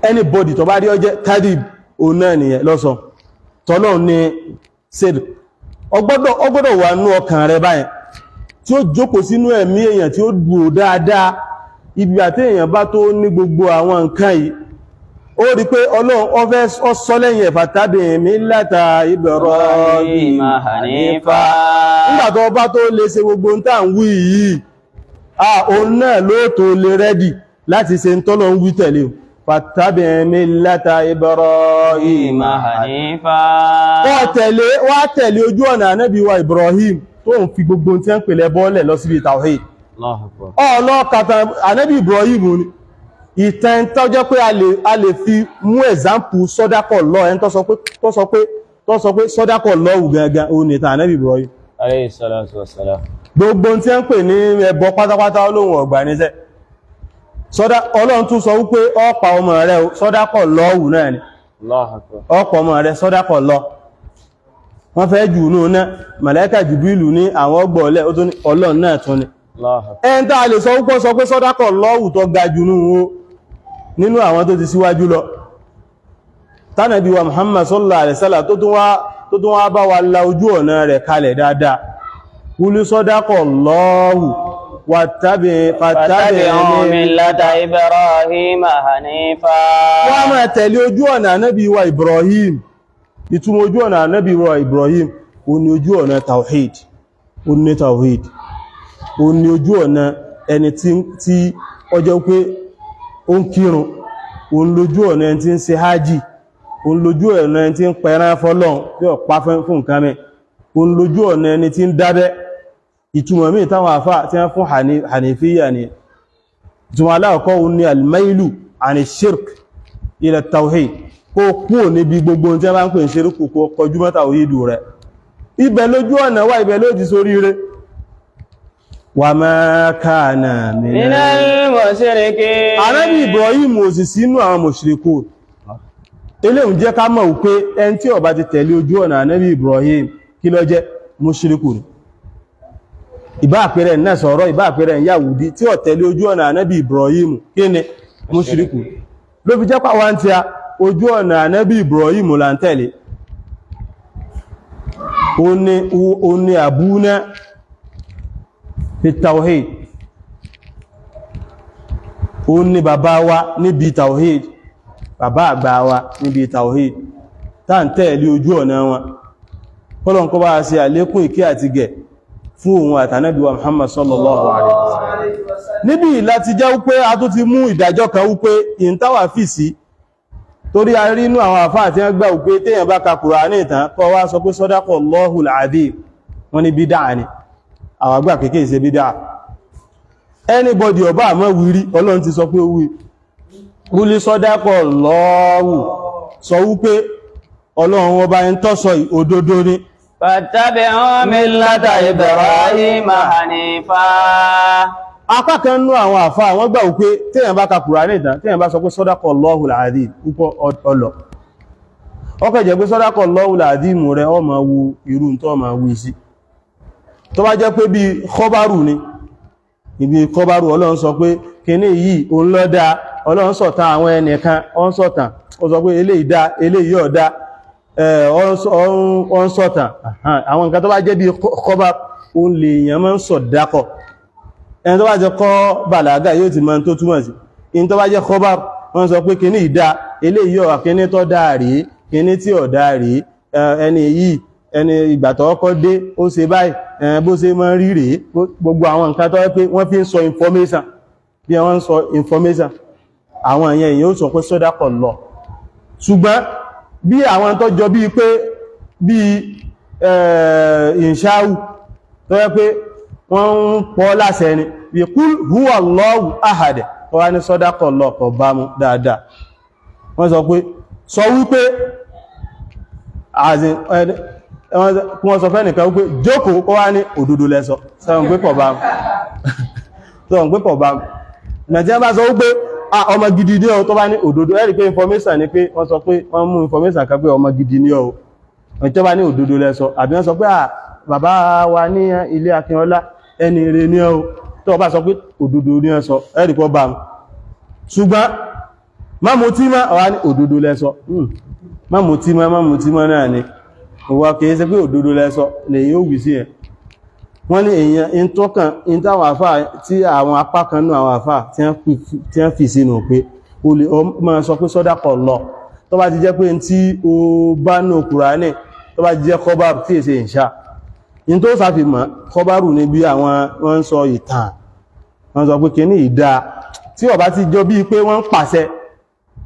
Anybody tó bá rí ọjẹ́ kádìb òun náà nìyẹn lọ́sàn. Tọ́lọ́ ní Seickh. Ọgbọ́dọ̀ wà nú ọkàn rẹ báyẹn, tí ó jókòó sínú ẹ̀mí èèyàn tí ó dúró dáadáa, ibi àti èèyàn bá tó ní gbogbo àwọn nǹkan yìí, ó rí pé Ọlọ́run ó fẹ́ sọ lẹ́yìn ẹ̀fà tàbí millata Ibrahim hanifa. Nígbà tó bá tó lè ṣe gbogbo ń tà ń wí yìí, òun náà ló tó lè rẹ́dì láti ṣe ń tọ́lọ̀ ń wí tẹ̀lé fàtàbí millata Ibrahim hanifa. Wá tẹ̀lé ojú ọ̀nà ànábì wa Ibrahim tó ń fi gbogbo tí ń pèlẹ̀ bọ́ọ̀lẹ̀ lọ síbi tawhid. Ọlọ́kàtà ànábì Ibrahim ni ìtàn tó jẹ́ pé a lè fi mú ẹ̀zámpù sọ́dákọ̀ lọ ẹni tó sọ pé sọ́dákọ̀ lọ́wù gangan òun ni ìtàn ànábì Ibrahim. Alayhi salatu wassalam. Gbogbo tí ń pè ní ẹbọ pátápátá Ọlọ́run ọ̀gbà níṣẹ́. Ọlọ́run tún sọ wípé ọ̀pá ọmọ rẹ̀ sọ́dákọ̀ lọ́wù náà ni. Ọ̀pọ̀ ọmọ rẹ̀ sọ́dákọ̀ lọ. Wọ́n fẹ́ jù náà, Màláíkà Jìbìrìlù ní àwọn ọgbọ̀ọ̀lẹ́ ó tún ní Ọlọ́run náà tún ni. Ẹn tá a lè sọ wípé sọ́dákọ̀ lọ́wù tó ga jù nínú àwọn tó ti síwájú lọ. Tánàbí wa Muhammad sallallahu alaihi wasallam tó tún wá bá wa la ojú ọ̀nà rẹ̀ kalẹ̀ dáadáa. Kúlú sọ́dákọ̀ lọ́wù Fattabi'u millata Ibrahim hanifa. Wọ́n máa tẹ̀lé ojú ọ̀nà ànábì wa Ibrahim. Ìtumọ̀ ojú ọ̀nà ànábì wa Ibrahim, ó ní ojú ọ̀nà tawhid. Ó ní tawhid. Ó ní ojú ọ̀nà ẹni tí ọjọ́ pé ó ń kírun. Ó ń lójú ọ̀nà ẹni tí ń ṣe hájì. Ó ń lójú ọ̀nà ẹni tí ń pẹran fọ́lọ́run tí ó pa fún nǹkan mẹ́. Ó ń lójú ọ̀nà ẹni tí ń dábẹ́. Ìtumọ̀ mí táwọn àfá tí wọ́n fún Hanifiyya ni. Ìtumọ̀ aláàkọ́ ó ní al-mailu ani shirk ila tawhid. Kó kúrò níbi gbogbo tí wọ́n bá ń pè ń ṣirku kó kọjú mọ́ tawhidu rẹ̀. Ibẹ̀ lójú ọ̀nà wà, ibẹ̀ ló ti sórí rẹ̀. Wa ma kana minal mushrikin. Ànábì Ibrahim ò sì sínú àwọn mushrikun. Eléhùn jẹ́ ká mọ̀ wípé ẹni tí ó bá ti tẹ̀lé ojú ọ̀nà Ànábì Ibrahim kí ló jẹ́ mushrikun. Ìbá àpẹẹrẹ Nasara, ìbá àpẹẹrẹ Yahudi tí ó tẹ̀lé ojú ọ̀nà Ànábì Ibrahim kí ni mushrikun. Ló fi jẹ́ pà wá ń tí a ojú ọ̀nà Ànábì Ibrahim là ń tẹ̀lé. Ó ní abúná fi tawhid. Ó ní bàbá wa níbi tawhid, bàbá àgbà wa níbi tawhid, tá ń tẹ̀lé ojú ọ̀nà wọn. Kọ́lọ̀n kọ́ bá ṣe àlékún ìkẹ́ àti gẹ̀ fún òun àtànábì wa Muhammad sallallahu alaihi wasallam. Níbi láti jẹ́ wípé a tó ti mú ìdájọ́ kan wípé ìntàwà fi sí, torí a rí inú àwọn àfáà tí wọ́n gbà wípé téèyàn bá ka Kùránì ìtàn kọ́ wá sọ pé sadaqallahul azim, wọ́n ní bídá ni. Àwọn àgbà kéèkéè ṣe bídá. Anybody ọba àmọ́ wírí, Ọlọ́run ti sọ pé ó wí. Kúlí sadaqallahu, sọ wípé Ọlọ́run ọba ń tọ́sọ òdodo ni. Fattabi'u millata Ibrahim hanifa. Apá kan nú àwọn àfáà wọ́n gbà wípé téèyàn bá ka Kùránì ìtàn, téèyàn bá sọ pé sadaqallahul azim púpọ̀ ọlọ̀. Ọkọ̀ jẹ́ pé sadaqallahul azim rẹ̀ ó máa wo irú tó máa wí sí. Tó bá jẹ́ pé bí kọbárù ni, ibi kọbárù Ọlọ́run sọ pé kíní yìí òun ló dá, Ọlọ́run sọ̀tàn àwọn ẹnìkan, ó ń sọ̀tàn, ó sọ pé eléyìí dá, eléyìí ò dá, ó ń sọ̀tàn. Àwọn nǹkan tó bá jẹ́ bí kọbárù, ó lè èèyàn máa ń sọ dákọ̀. Ẹni tó bá jẹ́ kọ́ bàlágà yóò ti máa tó túmọ̀ sí. In tó bá jẹ́ kọbárù, wọ́n sọ pé kíní ìdá, eléyìí ò, kíní tó dá rèé, kíní tí ò dá rèé, ẹni yìí, ẹni ìgbàtọ̀ ọkọ̀ dé, ó ṣe báyìí, bó ṣe mọ́ rí rèé, gbogbo àwọn nǹkan tó pé wọ́n fi ń sọ information, bí wọ́n ń sọ information, àwọn èèyàn yóò sọ pé sadaqallah. Ṣùgbọ́n bí àwọn tó jọ bí pé bí ìṣáwù tó yẹ pé wọ́n ń pọ́ láṣẹ ni, bí kul huwa Allahu ahad, tó wá ní sadaqallah kò bá mú dáadáa. Wọ́n sọ pé sọ wípé wọ́n sọ fẹ́ nìkan wípé jókòó kó wá ní òdodo lẹ́sọ, sẹ́wọ̀n pé pọ̀ bá mú. nàìjíríà bá sọ wípé ọmọ gidi ní ọ tó bá ní òdodo ẹ̀rí pé information ni pé wọ́n sọ pé wọ́n mú information kan pé ọmọ gidi ní ọ tó bá ní òdodo lẹ́sọ àbí wọ́n sọ pé bàbá wa ní ilé Akínọlá ẹni rere ní ọ tó bá sọ pé òdodo ní ọsọ ẹ̀rí pọ́ bá ṣùgbọ́n má mú tí má ọ̀wá ní òdodo lẹ́sọ má mú tí má náà ni òwà kìí ṣe pé òdodo lẹ́sọ lèyìn ó wì sí ẹ̀ wọ́n ní èèyàn in tọ́kàn in táwọn àfà tí àwọn apá kan náà àwọn àfà tí wọ́n fi sínú pé o lè máa sọ pé sọ́dákọ̀ lọ tó bá ti jẹ́ pé tí o bá ní Kùránì tó bá ti jẹ́ kọ́bárù tí èsè ìṣà in tó sáfi mọ̀ kọ́bárù ní bí àwọn wọ́n sọ ìtàn wọ́n sọ pé kí ní ìdá tí ó bá ti jọ bí pé wọ́n pàṣẹ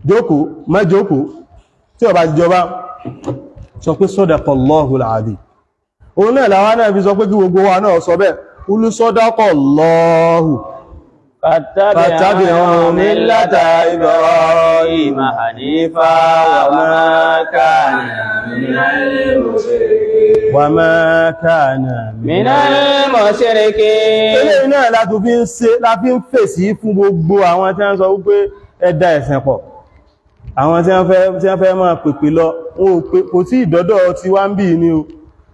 jókòó má jókòó tí ó bá ti jọba sọ pé sadaqallahul azim òun náà làwọn náà fi sọ pé kí gbogbo wa náà sọ bẹ́ẹ̀ kúlú sadaqallahu fattabi'u millata Ibrahima hanifa wa ma kana minal mushrikin eléyìí náà láti ń fèsì fún gbogbo àwọn tí wọ́n sọ wípé ẹ̀dá ẹ̀sìn pọ̀ àwọn tí wọ́n fẹ́ máa pèpè lọ kò sí ìdọ́dọ̀ tí wá ń bí ní o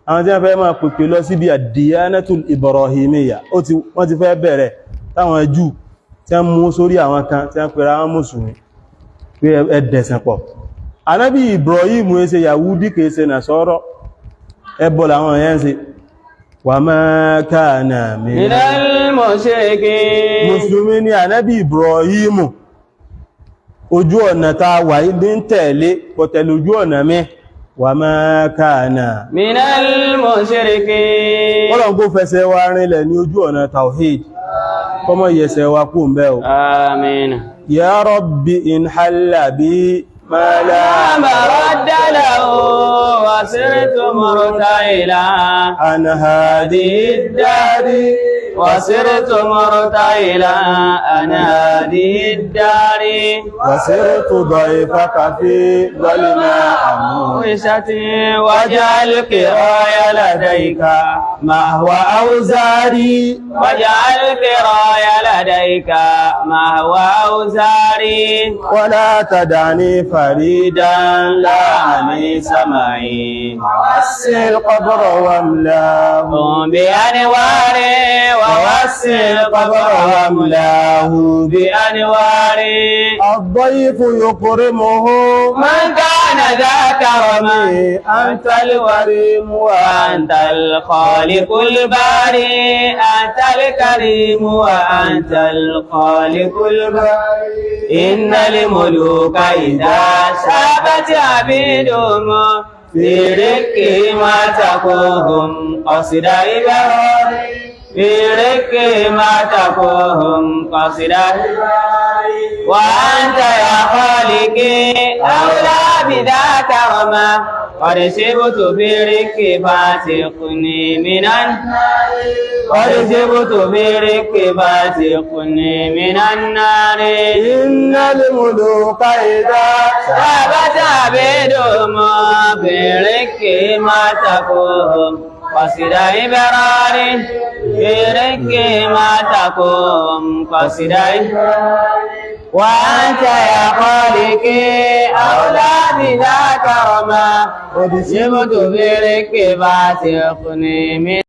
àwọn tí wọ́n fẹ́ máa pèpè lọ síbi ad-diyanatul ibrahimiyya wọ́n ti fẹ́ bẹ̀rẹ̀ táwọn Júù tí wọ́n mú sórí àwọn kan tí wọ́n pèrè àwọn mùsùlùmí pé ẹ̀dẹ̀sìn pọ̀ Ànábì Ibrahim ṣe Yahudi kìí ṣe Nasara ẹbọ làwọn yẹn ṣe wa ma kana minal mushrikin mùsùlùmí ni Ànábì Ibrahim ojú ọ̀nà ta wà ní tẹ̀lé pọ̀tẹ̀lú ojú ọ̀nà mẹ́ wa ma kana minal mushrikin Ọlọ́run kó fẹsẹ̀ wa rinlẹ̀ ní ojú ọ̀nà tawhid kọmọ yẹsẹ̀ wa kú ń bẹ́ o àmín ya rabbi in halla bi ma la maradda lahu wa sirtu murtaila an hadihi dari وصرت مرتعلا أنا هذه الدار وصرت ضيفك في ظلماء موشتي واجعل قراي لديك ما هو أوزاري واجعل قراي لديك ما هو أوزاري ولا تدعني فريدا لا عني سمعي وسع القبر واملاه بأنوار ووسع القبر واملاه بأنوار الضيف يكرمه من كان ذا كرم أنت الكريم وأنت الخالق الباري أنت الكريم وأنت الخالق الباري إن الملوك إذا شابت عبيدهم في رك ما تقوهم قصد إبراهيم في رك ما تقوهم قصد وأنت يا خالقي أولى بذاك رما قد سبت في رك فاتقني من النار قد سبت في رك فاتقني من النار إن الملوك إذا شابت عبيدهم في رك ما تقوهم قصد إبراهيم في رك ما تقوم قصد وأنت يا خالقي أولى بذاك رما قد سبت في رك فاتقني من